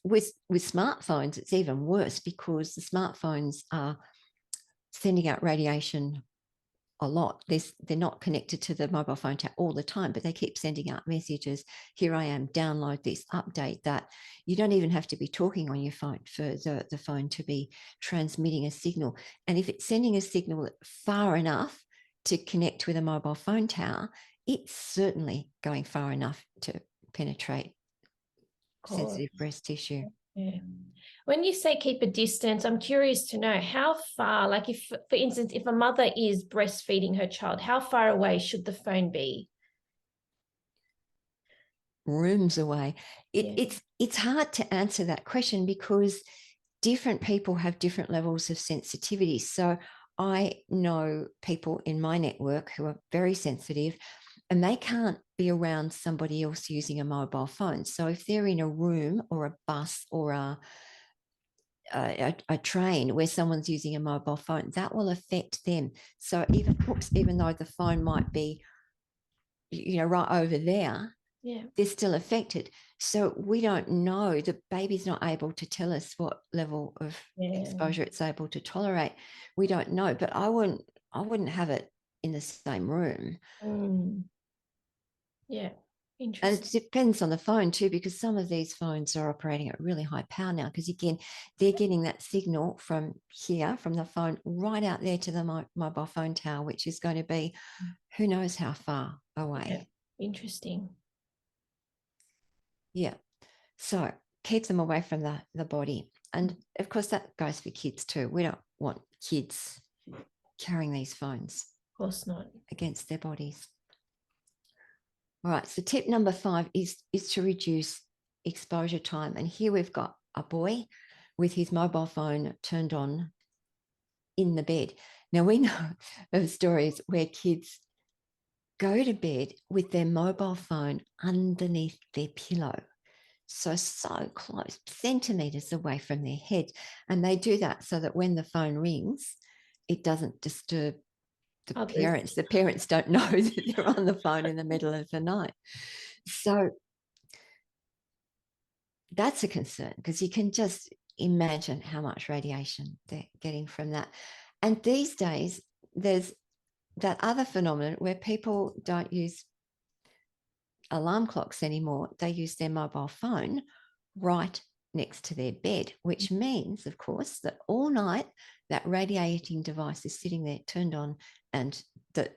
with smartphones, it's even worse, because the smartphones are sending out radiation a lot. They're not connected to the mobile phone all the time, but they keep sending out messages. Here I am, download this, update that. You don't even have to be talking on your phone for the phone to be transmitting a signal. And if it's sending a signal far enough to connect with a mobile phone tower, it's certainly going far enough to penetrate sensitive breast tissue. Yeah. When you say keep a distance, I'm curious to know how far, like if, for instance, if a mother is breastfeeding her child, how far away should the phone be? Rooms away. It's hard to answer that question because different people have different levels of sensitivity. So I know people in my network who are very sensitive, and they can't be around somebody else using a mobile phone. So if they're in a room or a bus or a train where someone's using a mobile phone, that will affect them. So even though the phone might be, right over there, they're still affected. So we don't know. The baby's not able to tell us what level of exposure it's able to tolerate. We don't know. But I wouldn't have it in the same room. Yeah. And it depends on the phone too, because some of these phones are operating at really high power now, because again, they're getting that signal from here, from the phone, right out there to the mobile phone tower, which is going to be who knows how far away. Yeah. Interesting. Yeah. So keep them away from the body. And of course, that goes for kids too. We don't want kids carrying these phones. Of course not. Against their bodies. All right, so tip number 5 is to reduce exposure time. And here we've got a boy with his mobile phone turned on in the bed. Now, we know of stories where kids go to bed with their mobile phone underneath their pillow. So close, centimeters away from their head. And they do that so that when the phone rings, it doesn't disturb the parents. The parents don't know that they're on the phone in the middle of the night. So that's a concern, because you can just imagine how much radiation they're getting from that. And these days, there's that other phenomenon where people don't use alarm clocks anymore. They use their mobile phone right next to their bed, which means, of course, that all night that radiating device is sitting there turned on, and that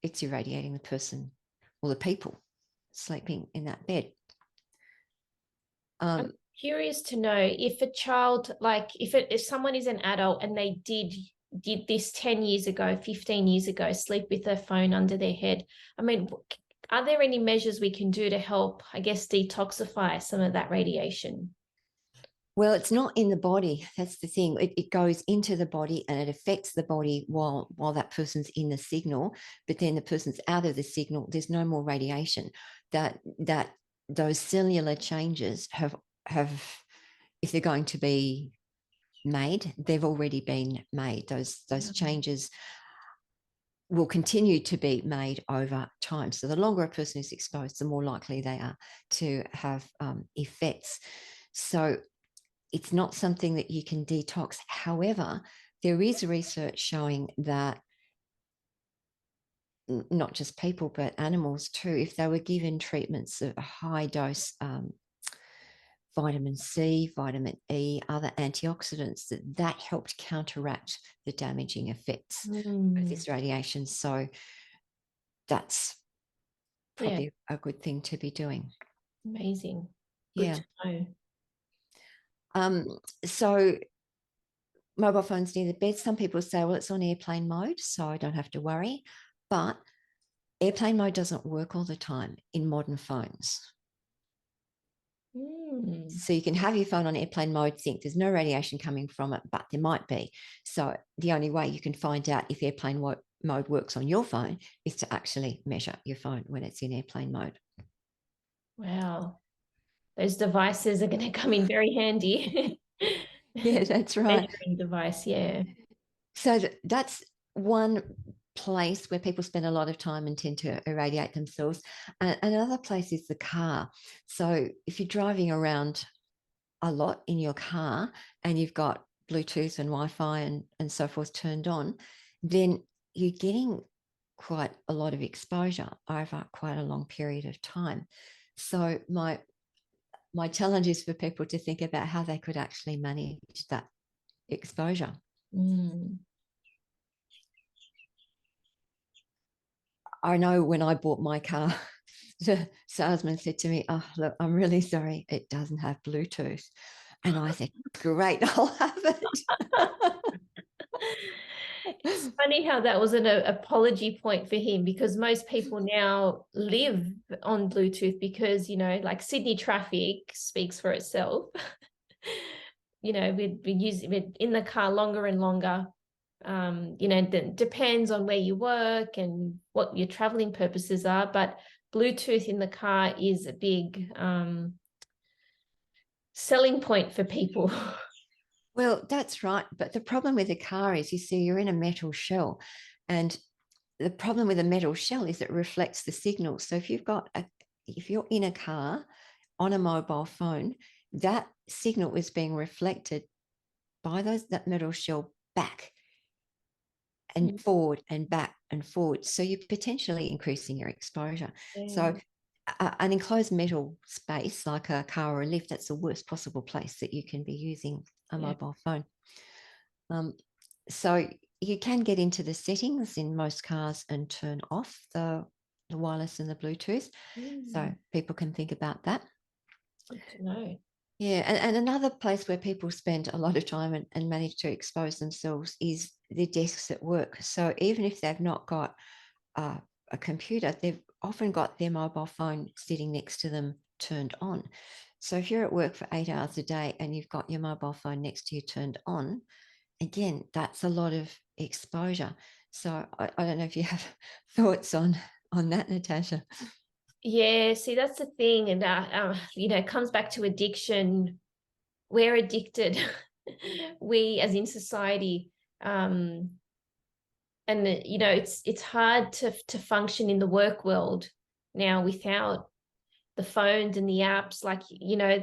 it's irradiating the person or the people sleeping in that bed. I'm curious to know if a child, like if someone is an adult and they did this 10 years ago, 15 years ago, sleep with their phone under their head, I mean, are there any measures we can do to help, I guess, detoxify some of that radiation? Well, it's not in the body. That's the thing. It goes into the body and it affects the body while that person's in the signal. But then the person's out of the signal. There's no more radiation. Those cellular changes have, if they're going to be made, they've already been made. Those changes will continue to be made over time. So the longer a person is exposed, the more likely they are to have effects. So it's not something that you can detox. However, there is research showing that not just people, but animals too, if they were given treatments of a high dose vitamin C, vitamin E, other antioxidants, that helped counteract the damaging effects of this radiation. So that's probably a good thing to be doing. Amazing. Good to know. So mobile phones near the bed. Some people say, well, it's on airplane mode, so I don't have to worry. But airplane mode doesn't work all the time in modern phones. So you can have your phone on airplane mode, think there's no radiation coming from it, but there might be. So the only way you can find out if airplane mode works on your phone is to actually measure your phone when it's in airplane mode. Wow. Those devices are going to come in very handy. Yeah, that's right. Measuring device, yeah. So that's one place where people spend a lot of time and tend to irradiate themselves. Another place is the car. So if you're driving around a lot in your car and you've got Bluetooth and Wi-Fi and so forth turned on, then you're getting quite a lot of exposure over quite a long period of time. So my challenge is for people to think about how they could actually manage that exposure. I know when I bought my car, the salesman said to me, oh, look, I'm really sorry, it doesn't have Bluetooth. And I said, great, I'll have it. It's funny how that was an apology point for him, because most people now live on Bluetooth because, like Sydney traffic speaks for itself. We use it in the car longer and longer. Depends on where you work and what your traveling purposes are, but Bluetooth in the car is a big selling point for people. Well, that's right. But the problem with a car is, you see, you're in a metal shell, and the problem with a metal shell is it reflects the signal. So if you're in a car on a mobile phone, that signal is being reflected by that metal shell back and forward and back and forward. So you're potentially increasing your exposure. Yeah. So an enclosed metal space like a car or a lift, that's the worst possible place that you can be using a mobile phone. So you can get into the settings in most cars and turn off the wireless and the Bluetooth. So people can think about that. Good to know. Yeah, and another place where people spend a lot of time and manage to expose themselves is their desks at work. So even if they've not got a computer, they've often got their mobile phone sitting next to them turned on. So if you're at work for 8 hours a day and you've got your mobile phone next to you turned on, again, that's a lot of exposure. So I don't know if you have thoughts on that, Natasha. Yeah, see, that's the thing. And, it comes back to addiction. We're addicted. We, as in society, and it's hard to function in the work world now without the phones and the apps. Like,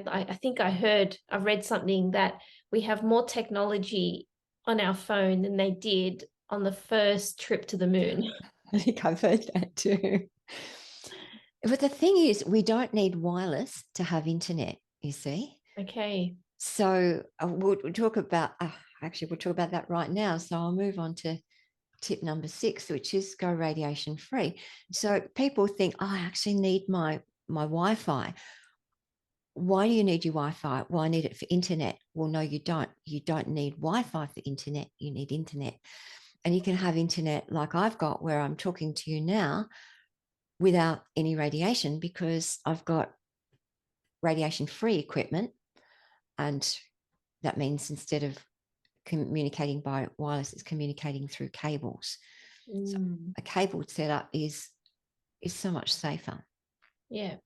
I think I read something that we have more technology on our phone than they did on the first trip to the moon. I think I've heard that too. But the thing is, we don't need wireless to have internet, you see. Okay. So we'll talk about, we'll talk about that right now. So I'll move on to tip number 6, which is go radiation free. So people think, oh, I actually need my Wi-Fi. Why do you need your Wi-Fi? Well, I need it for internet. Well, no, you don't. You don't need Wi-Fi for internet. You need internet. And you can have internet like I've got, where I'm talking to you now, without any radiation, because I've got radiation-free equipment. And that means instead of communicating by wireless, it's communicating through cables. So a cable setup is so much safer. Yeah.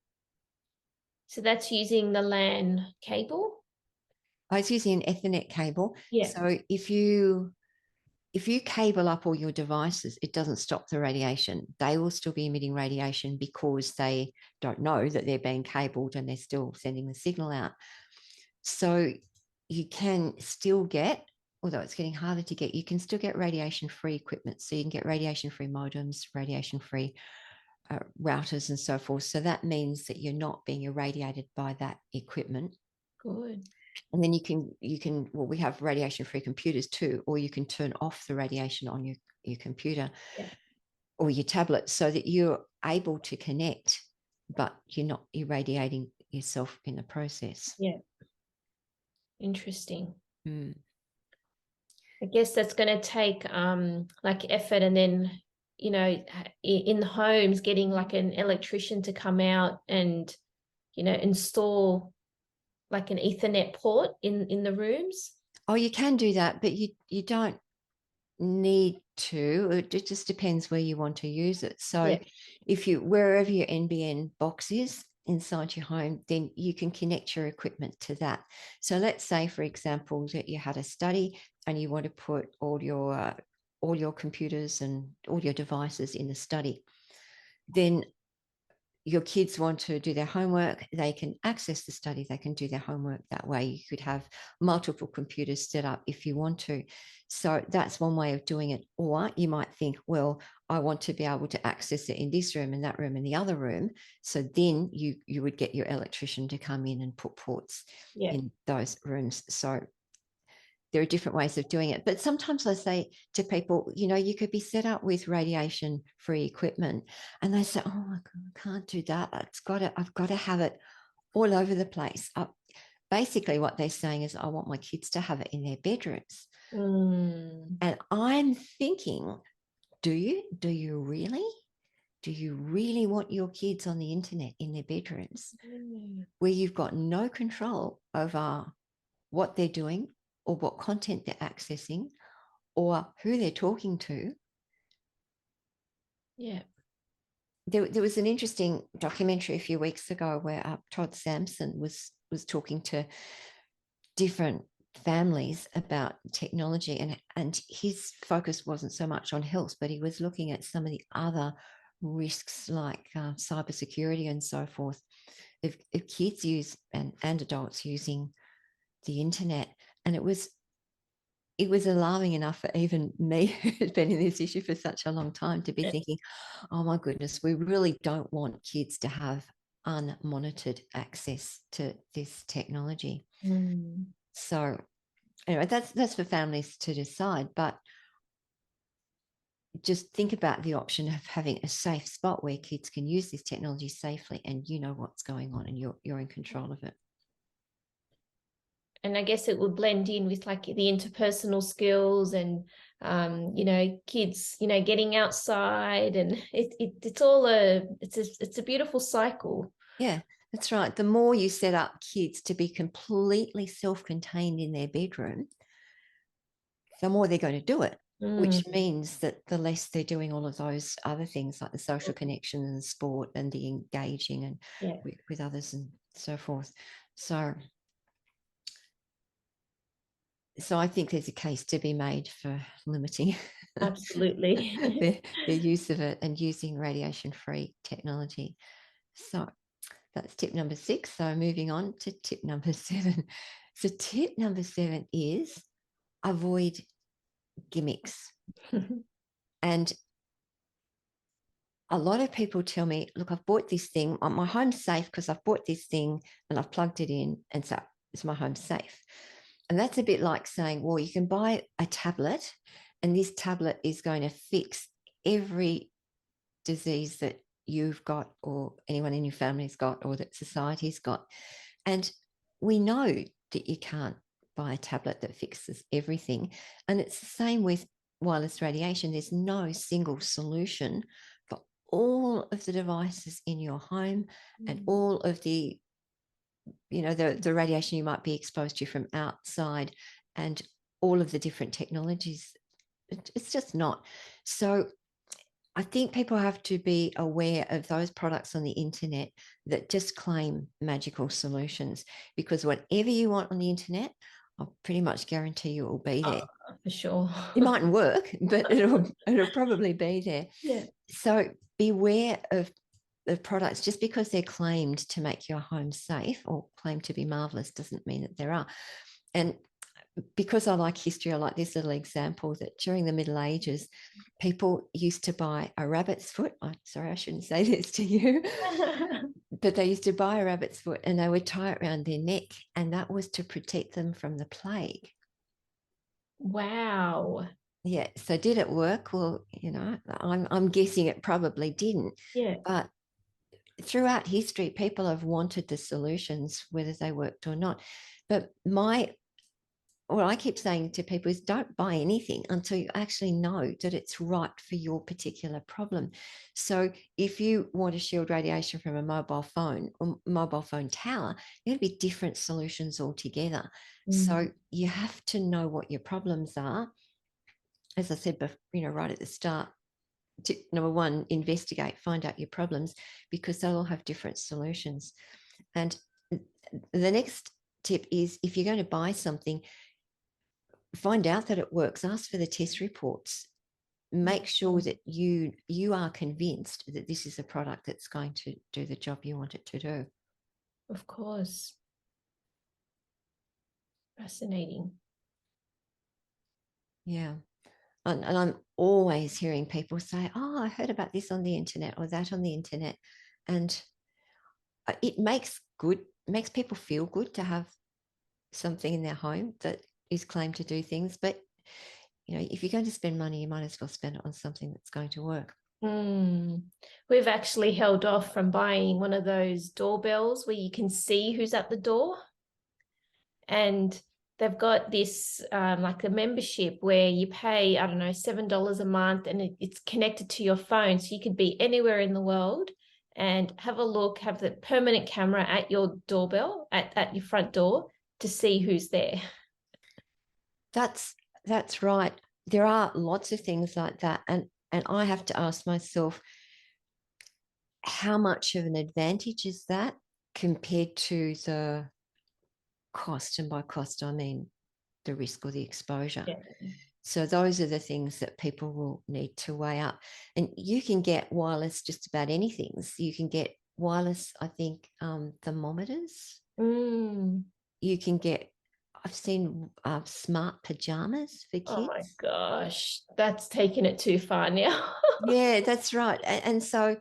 So that's using the LAN cable? I was using an Ethernet cable. Yeah. So if you cable up all your devices, it doesn't stop the radiation. They will still be emitting radiation because they don't know that they're being cabled and they're still sending the signal out. So you can still get, although it's getting harder to get, you can still get radiation-free equipment. So you can get radiation-free modems, radiation-free routers and so forth. So that means that you're not being irradiated by that equipment. Good. And then you can, well, we have radiation-free computers too, or you can turn off the radiation on your computer. Yeah. or your tablet, so that you're able to connect, but you're not irradiating yourself in the process. Yeah. Interesting. Mm. I guess that's going to take like effort, and then, you know, in the homes, getting like an electrician to come out and, you know, install like an Ethernet port in the rooms. Oh, you can do that, but you don't need to. It just depends where you want to use it. So Yeah. if you, wherever your NBN box is inside your home, then you can connect your equipment to that. So let's say, for example, that you had a study and you want to put all your computers and all your devices in the study. Then your kids want to do their homework, they can access the study, they can do their homework that way. You could have multiple computers set up if you want to. So that's one way of doing it. Or you might think, well, I want to be able to access it in this room and that room and the other room. So then you would get your electrician to come in and put ports in those rooms. So there are different ways of doing it. But sometimes I say to people, you know, you could be set up with radiation-free equipment, and they say, oh my God, I can't do that. I've got to have it all over the place. Basically, what they're saying is, I want my kids to have it in their bedrooms. And I'm thinking, do you really? Do you really want your kids on the internet in their bedrooms, where you've got no control over what they're doing or what content they're accessing or who they're talking to? Yeah. There was an interesting documentary a few weeks ago where Todd Sampson was talking to different families about technology, and his focus wasn't so much on health, but he was looking at some of the other risks like cybersecurity and so forth, if kids use and adults using the internet. And it was alarming enough for even me, who's been in this issue for such a long time, to be thinking, oh my goodness, we really don't want kids to have unmonitored access to this technology. So anyway, that's for families to decide, but just think about the option of having a safe spot where kids can use this technology safely, and you know what's going on and you're in control of it. And I guess it would blend in with like the interpersonal skills and, you know, kids, you know, getting outside, and it's all it's a beautiful cycle. Yeah, that's right. The more you set up kids to be completely self-contained in their bedroom, the more they're going to do it, which means that the less they're doing all of those other things like the social connection and the sport and the engaging and with others and so forth. So I think there's a case to be made for limiting Absolutely. the use of it and using radiation-free technology. So that's tip number 6. So moving on to tip number 7. So tip number 7 is avoid gimmicks. And a lot of people tell me, look, I've bought this thing. My home's safe because I've bought this thing and I've plugged it in, and so it's my home safe. And that's a bit like saying, well, you can buy a tablet and this tablet is going to fix every disease that you've got or anyone in your family's got or that society's got. And we know that you can't buy a tablet that fixes everything. And it's the same with wireless radiation. There's no single solution for all of the devices in your home and all of the, you know, the radiation you might be exposed to from outside and all of the different technologies. It's just not. So I think people have to be aware of those products on the internet that just claim magical solutions, because whatever you want on the internet, I'll pretty much guarantee you it will be there. For sure. It mightn't work, but it'll probably be there. Yeah. So beware of the products. Just because they're claimed to make your home safe or claim to be marvelous doesn't mean that there are. And because I like history, I like this little example that during the Middle Ages, people used to buy a rabbit's foot. Sorry, I shouldn't say this to you, but they used to buy a rabbit's foot and they would tie it around their neck, and that was to protect them from the plague. Wow. Yeah. So did it work? Well, I'm guessing it probably didn't. Yeah. But throughout history, people have wanted the solutions, whether they worked or not. But what I keep saying to people is don't buy anything until you actually know that it's right for your particular problem. So if you want to shield radiation from a mobile phone or mobile phone tower, there'll be different solutions altogether. So you have to know what your problems are. As I said, right at the start, number one, investigate, find out your problems, because they'll all have different solutions. And the next tip is, if you're going to buy something, find out that it works, ask for the test reports, make sure that you are convinced that this is a product that's going to do the job you want it to do. Of course. Fascinating. Yeah. And I'm always hearing people say, oh, I heard about this on the internet or that on the internet. And it makes people feel good to have something in their home that is claimed to do things. But if you're going to spend money, you might as well spend it on something that's going to work. We've actually held off from buying one of those doorbells where you can see who's at the door. And they've got this like a membership where you pay, I don't know, $7 a month, and it's connected to your phone. So you could be anywhere in the world and have a look, have the permanent camera at your doorbell, at your front door, to see who's there. That's right. There are lots of things like that. And I have to ask myself, how much of an advantage is that compared to the cost? And by cost, I mean the risk or the exposure. Yeah. So those are the things that people will need to weigh up. And you can get wireless just about anything. So you can get wireless, I think, thermometers. You can get, I've seen smart pajamas for Oh my kids. gosh, that's taking it too far now. Yeah, that's right. And so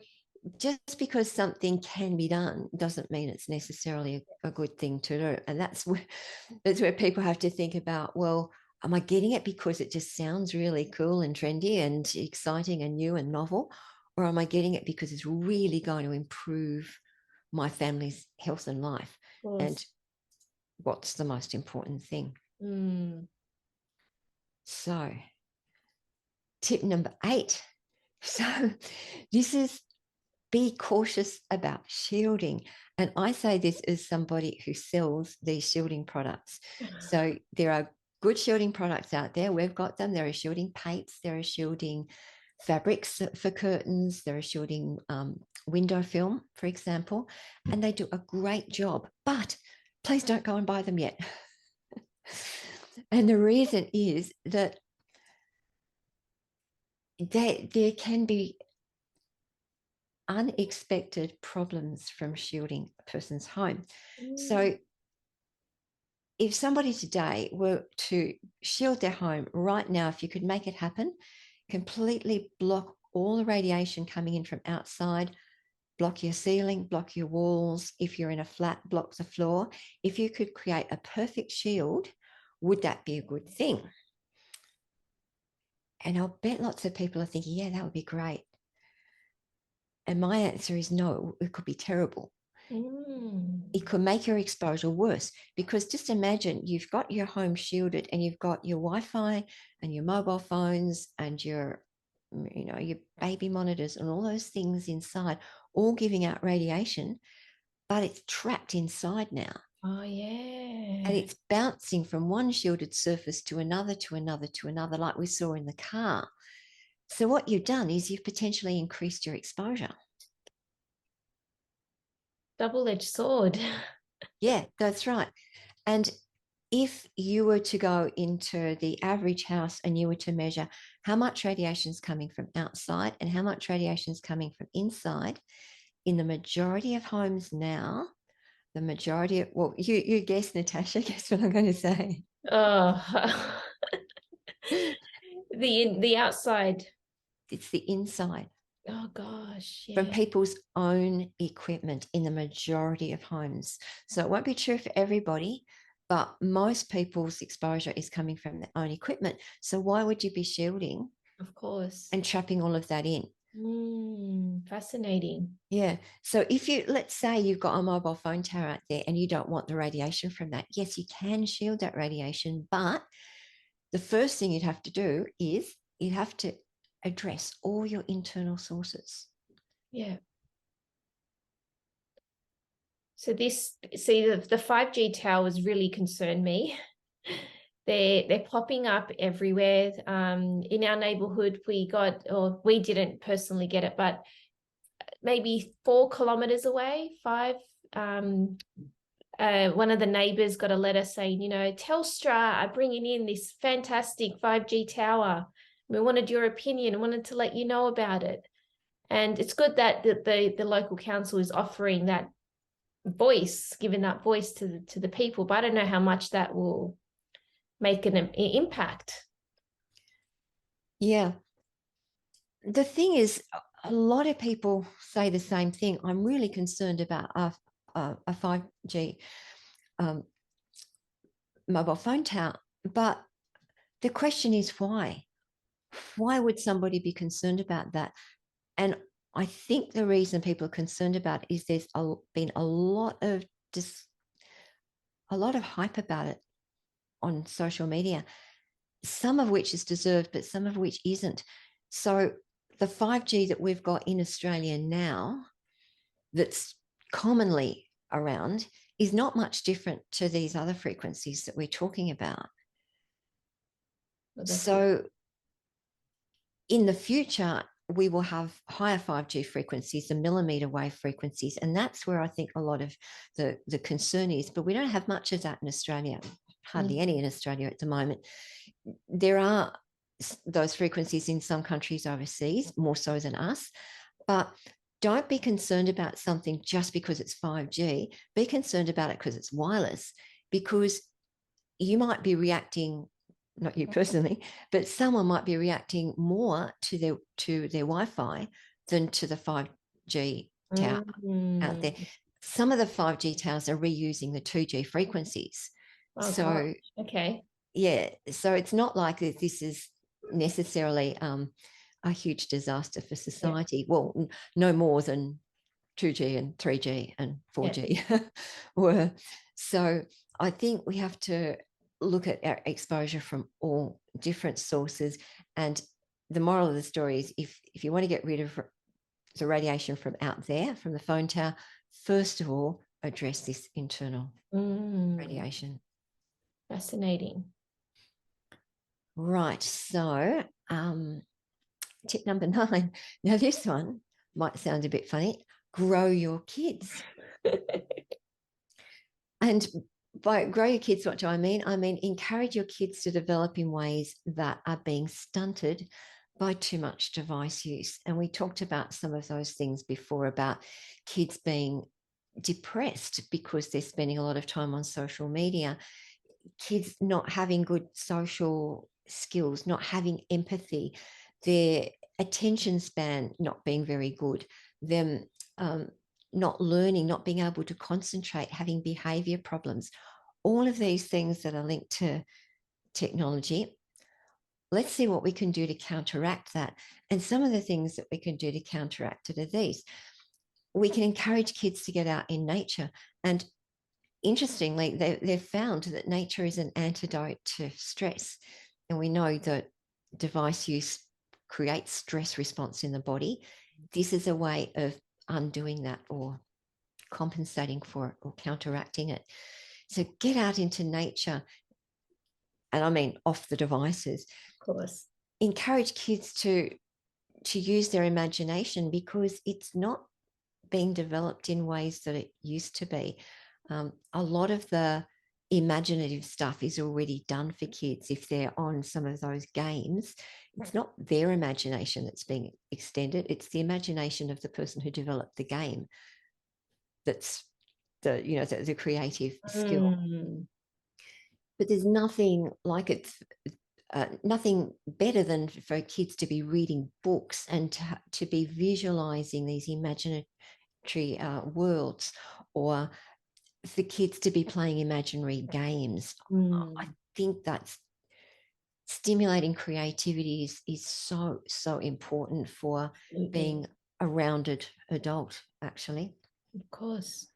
just because something can be done doesn't mean it's necessarily a good thing to do. And that's where people have to think about, well, am I getting it because it just sounds really cool and trendy and exciting and new and novel? Or am I getting it because it's really going to improve my family's health and life? And what's the most important thing? So, tip number 8. So, this is, be cautious about shielding. And I say this as somebody who sells these shielding products. So there are good shielding products out there. We've got them. There are shielding paints. There are shielding fabrics for curtains. There are shielding window film, for example, and they do a great job. But please don't go and buy them yet. And the reason is that there can be unexpected problems from shielding a person's home. So if somebody today were to shield their home right now, if you could make it happen, completely block all the radiation coming in from outside, block your ceiling, block your walls. If you're in a flat, block the floor. If you could create a perfect shield, would that be a good thing? And I'll bet lots of people are thinking, yeah, that would be great. And my answer is no, it could be terrible. It could make your exposure worse, because just imagine you've got your home shielded and you've got your Wi-Fi and your mobile phones and your baby monitors and all those things inside, all giving out radiation, but it's trapped inside now. Oh, yeah. And it's bouncing from one shielded surface to another, to another, to another, like we saw in the car. So what you've done is you've potentially increased your exposure. Double-edged sword. Yeah, that's right. And if you were to go into the average house and you were to measure how much radiation is coming from outside and how much radiation is coming from inside, in the majority of homes now, the majority of, well, you guess, Natasha, guess what I'm going to say. Oh, the outside. It's the inside. Oh gosh, From yeah. people's own equipment in the majority of homes. So it won't be true for everybody, but most people's exposure is coming from their own equipment. So why would you be shielding? Of course. And trapping all of that in? Fascinating. Yeah. So if you, let's say you've got a mobile phone tower out there and you don't want the radiation from that, yes, you can shield that radiation, but the first thing you'd have to do is you'd have to address all your internal sources. Yeah. So the 5G towers really concern me. They're popping up everywhere. In our neighborhood, we didn't personally get it, but maybe 4 kilometers away, 5. One of the neighbors got a letter saying, Telstra are bringing in this fantastic 5G tower. We wanted your opinion, wanted to let you know about it. And it's good that the local council is offering that voice, giving that voice to the people, but I don't know how much that will make an impact. Yeah. The thing is, a lot of people say the same thing. I'm really concerned about a 5G mobile phone tower. But the question is why? Why would somebody be concerned about that? And I think the reason people are concerned about it is there's been a lot of hype about it on social media, some of which is deserved, but some of which isn't. So the 5G that we've got in Australia now, that's commonly around, is not much different to these other frequencies that we're talking about. So in the future, we will have higher 5G frequencies, the millimeter wave frequencies, and that's where I think a lot of the concern is. But we don't have much of that in Australia, hardly any in Australia at the moment. There are those frequencies in some countries overseas, more so than us, but don't be concerned about something just because it's 5G. Be concerned about it because it's wireless, because you might be reacting, not you personally, but someone might be reacting more to their Wi-Fi than to the 5G tower out there. Some of the 5G towers are reusing the 2G frequencies. Oh, so gosh. Okay. Yeah, so it's not like this is necessarily a huge disaster for society. Yeah. Well, no more than 2G and 3G and 4G were. So I think we have to look at our exposure from all different sources. And the moral of the story is if you want to get rid of the radiation from out there, from the phone tower, first of all, address this internal radiation. Fascinating. Right. So tip number 9. Now, this one might sound a bit funny. Grow your kids. And by grow your kids, what do I mean? I mean, encourage your kids to develop in ways that are being stunted by too much device use. And we talked about some of those things before, about kids being depressed because they're spending a lot of time on social media, kids not having good social skills, not having empathy, their attention span not being very good, them not learning, not being able to concentrate, having behavior problems, all of these things that are linked to technology. Let's see what we can do to counteract that. And some of the things that we can do to counteract it are these. We can encourage kids to get out in nature. And interestingly, they've found that nature is an antidote to stress. And we know that device use creates stress response in the body. This is a way of undoing that or compensating for it or counteracting it. So get out into nature. And I mean off the devices. Of course. Encourage kids to use their imagination, because it's not being developed in ways that it used to be. A lot of the imaginative stuff is already done for kids. If they're on some of those games, it's not their imagination that's being extended, it's the imagination of the person who developed the game that's the creative skill. But there's nothing like it's nothing better than for kids to be reading books and to be visualizing these imaginary worlds, or for kids to be playing imaginary games. I think that's stimulating creativity is so important for being a rounded adult, actually. Of course.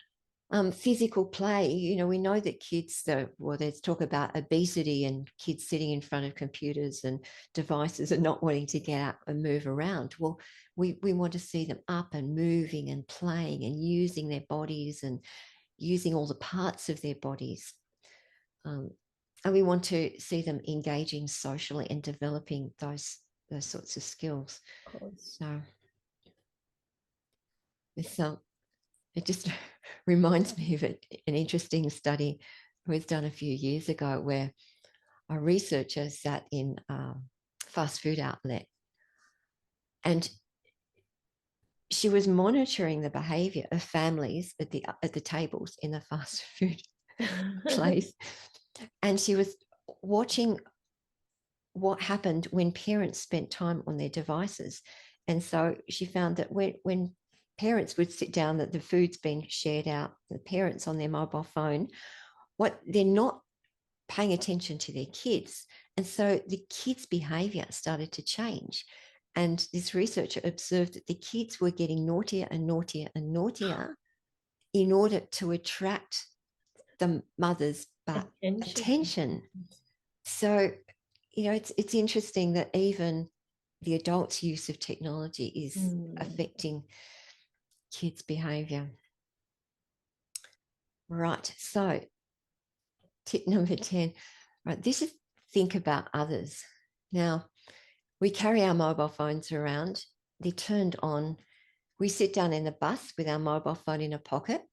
Physical play, we know that kids, there's talk about obesity and kids sitting in front of computers and devices and not wanting to get out and move around. Well, we want to see them up and moving and playing and using their bodies and using all the parts of their bodies. And we want to see them engaging socially and developing those sorts of skills. Of course. So it just reminds me of an interesting study was done a few years ago where a researcher sat in a fast food outlet and she was monitoring the behavior of families at the tables in the fast food place. And she was watching what happened when parents spent time on their devices. And so she found that when parents would sit down, that the food's being shared out, the parents on their mobile phone, what they're not paying attention to their kids. And so the kids' behavior started to change. And this researcher observed that the kids were getting naughtier and naughtier and naughtier in order to attract the mother's attention. So, it's interesting that even the adults' use of technology is affecting kids' behavior. Right. So tip number 10, right, this is think about others. Now, we carry our mobile phones around. They're turned on. We sit down in the bus with our mobile phone in a pocket.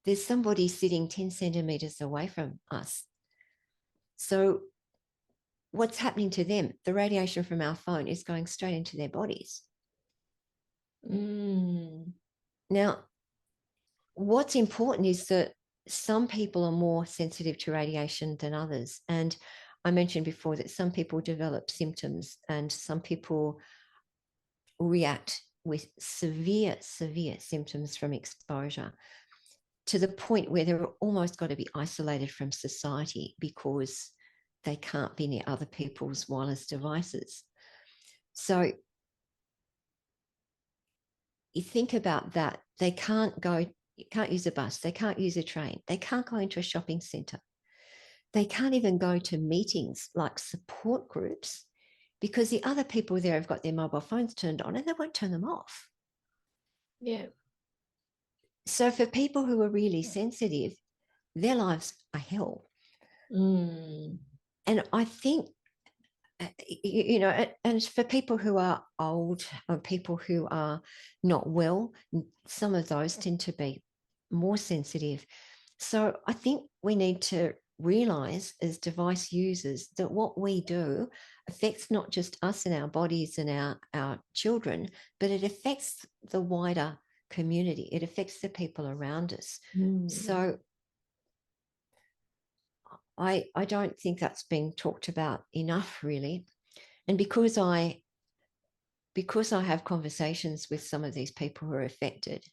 There's somebody sitting 10 centimeters away from us. So what's happening to them? The radiation from our phone is going straight into their bodies. Now, what's important is that some people are more sensitive to radiation than others. And I mentioned before that some people develop symptoms and some people react with severe symptoms from exposure to the point where they're almost got to be isolated from society because they can't be near other people's wireless devices. So you think about that. They can't use a bus. They can't use a train. They can't go into a shopping centre. They can't even go to meetings like support groups because the other people there have got their mobile phones turned on and they won't turn them off. Yeah. So for people who are really sensitive, their lives are hell. And I think, and for people who are old or people who are not well, some of those tend to be more sensitive. So I think we need to realize as device users that what we do affects not just us and our bodies and our children, but it affects the wider community. It affects the people around us. So I don't think that's being talked about enough, really. And because I have conversations with some of these people who are affected,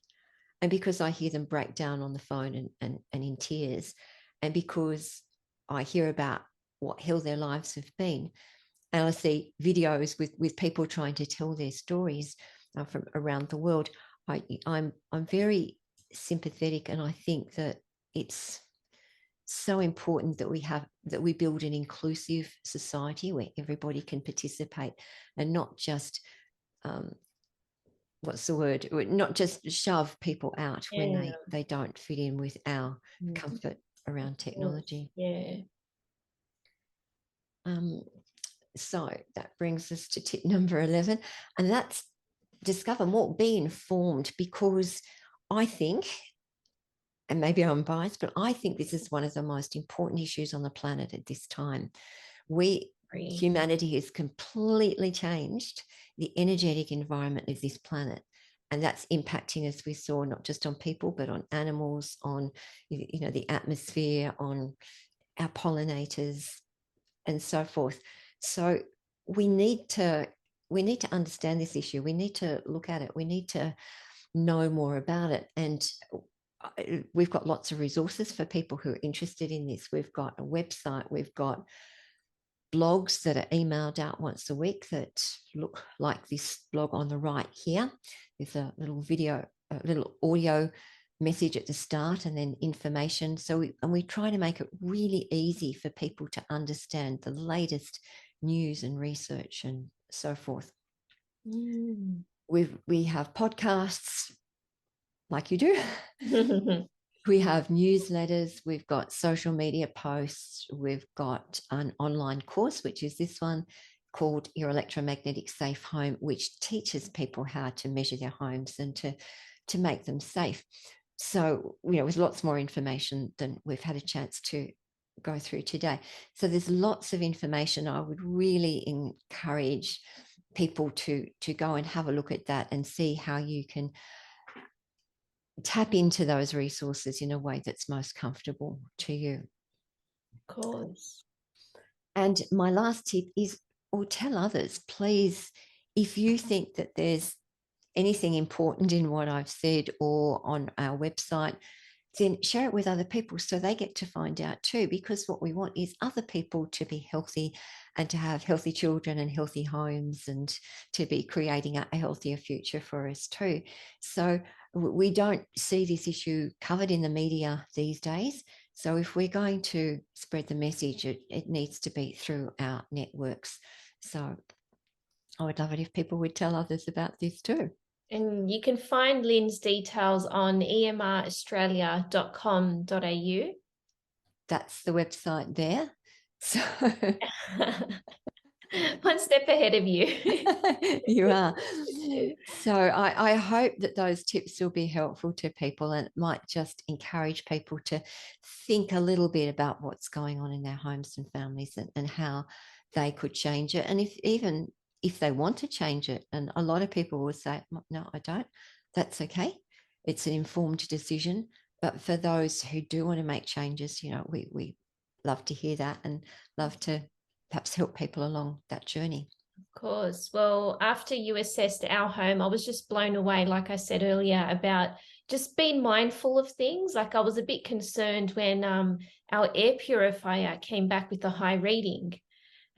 and because I hear them break down on the phone and in tears, and because I hear about what hell their lives have been, and I see videos with people trying to tell their stories from around the world, I'm very sympathetic, and I think that it's so important that we build an inclusive society where everybody can participate and not just what's the word? Not just shove people out when they don't fit in with our comfort around technology. Yeah. So that brings us to tip number 11, and that's discover more, be informed, because I think, and maybe I'm biased, but I think this is one of the most important issues on the planet at this time. Humanity has completely changed the energetic environment of this planet. And that's impacting, as we saw, not just on people, but on animals, on the atmosphere, on our pollinators, and so forth. So we need to understand this issue. We need to look at it. We need to know more about it. And we've got lots of resources for people who are interested in this. We've got a website, we've got blogs that are emailed out once a week that look like this blog on the right here. There's a little video, a little audio message at the start, and then information. So we try to make it really easy for people to understand the latest news and research and so forth. We have podcasts like you do. We have newsletters, we've got social media posts, we've got an online course, which is this one called Your Electromagnetic Safe Home, which teaches people how to measure their homes and to make them safe. So, with lots more information than we've had a chance to go through today. So there's lots of information. I would really encourage people to go and have a look at that and see how you can tap into those resources in a way that's most comfortable to you. Of course. And my last tip is, or tell others, please, if you think that there's anything important in what I've said or on our website, then share it with other people so they get to find out too, because what we want is other people to be healthy and to have healthy children and healthy homes and to be creating a healthier future for us too. So we don't see this issue covered in the media these days. So if we're going to spread the message, it needs to be through our networks. So I would love it if people would tell others about this too. And you can find Lynn's details on emraustralia.com.au. That's the website there. So one step ahead of you. You are. So I hope that those tips will be helpful to people, and it might just encourage people to think a little bit about what's going on in their homes and families and how they could change it. And if they want to change it, and a lot of people will say, no, I don't, that's okay. It's an informed decision. But for those who do want to make changes, we love to hear that and love to perhaps help people along that journey. Of course. Well, after you assessed our home, I was just blown away, like I said earlier, about just being mindful of things. Like I was a bit concerned when our air purifier came back with a high reading.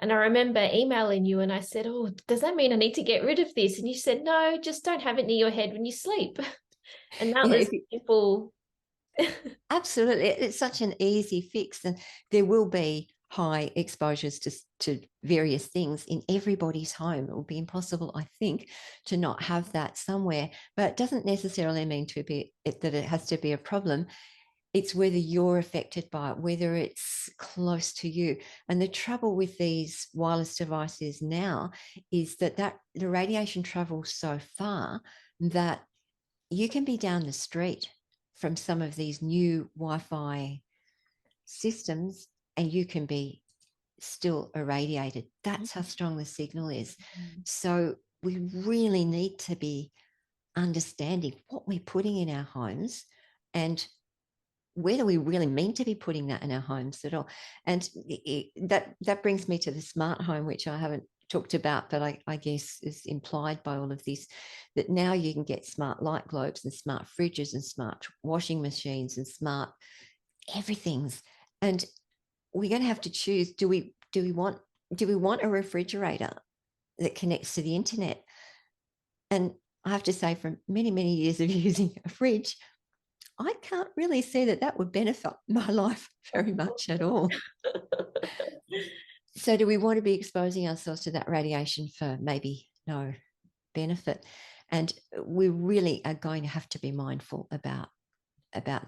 And I remember emailing you and I said, oh, does that mean I need to get rid of this? And you said, no, just don't have it near your head when you sleep. And that was simple. Absolutely. It's such an easy fix. And there will be high exposures to various things in everybody's home. It will be impossible, I think, to not have that somewhere. But it doesn't necessarily mean that it has to be a problem. It's whether you're affected by it, whether it's close to you. And the trouble with these wireless devices now is that the radiation travels so far that you can be down the street from some of these new Wi-Fi systems and you can be still irradiated. That's how strong the signal is. So we really need to be understanding what we're putting in our homes and whether we really mean to be putting that in our homes at all. And that brings me to the smart home, which I haven't talked about, but I guess is implied by all of this, that now you can get smart light globes and smart fridges and smart washing machines and smart everything's. And we're going to have to choose, do we want a refrigerator that connects to the internet? And I have to say, from many, many years of using a fridge, I can't really see that would benefit my life very much at all. So do we want to be exposing ourselves to that radiation for maybe no benefit? And we really are going to have to be mindful about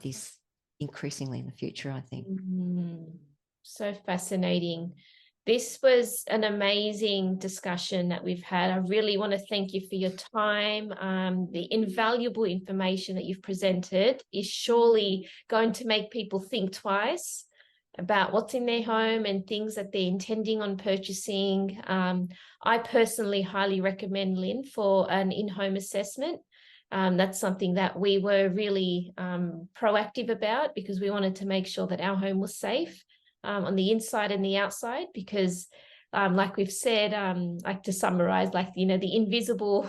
this increasingly in the future, I think. So fascinating. This was an amazing discussion that we've had. I really want to thank you for your time. The invaluable information that you've presented is surely going to make people think twice about what's in their home and things that they're intending on purchasing. I personally highly recommend Lynn for an in-home assessment. That's something that we were really proactive about because we wanted to make sure that our home was safe. On the inside and the outside, because like we've said, like to summarize, like, the invisible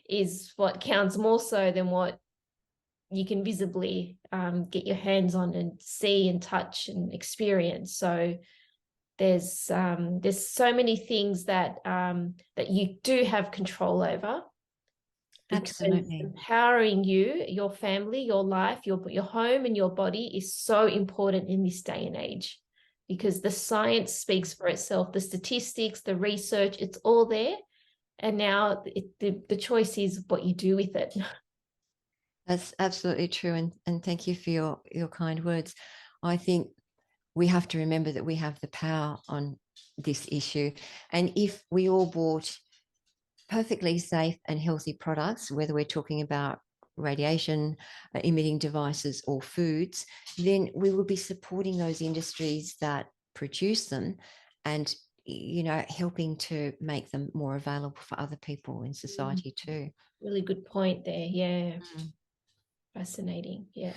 is what counts more so than what you can visibly get your hands on and see and touch and experience. So there's so many things that that you do have control over. Absolutely. Empowering you, your family, your life, your home and your body is so important in this day and age, because the science speaks for itself, the statistics, the research, it's all there. And now the choice is what you do with it. That's absolutely true. And thank you for your kind words. I think we have to remember that we have the power on this issue. And if we all bought perfectly safe and healthy products, whether we're talking about radiation emitting devices or foods, then we will be supporting those industries that produce them and, you know, helping to make them more available for other people in society too. Really good point there. Yeah. Fascinating. Yeah.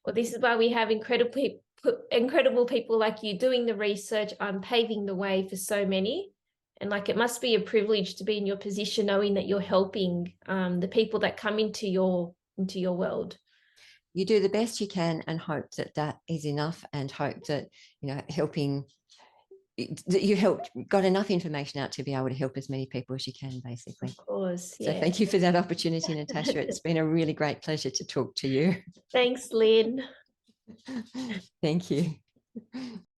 Well, this is why we have incredible people like you doing the research, paving the way for so many. And like, it must be a privilege to be in your position, knowing that you're helping the people that come into your world. You do the best you can and hope that that is enough, and hope that, you know, helping that you got enough information out to be able to help as many people as you can, basically. Of course, yeah. So thank you for that opportunity, Natasha. It's been a really great pleasure to talk to you. Thanks, Lynn. Thank you.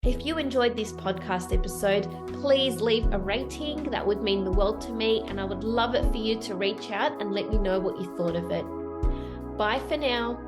If you enjoyed this podcast episode, please leave a rating. That would mean the world to me, and I would love it for you to reach out and let me know what you thought of it. Bye for now.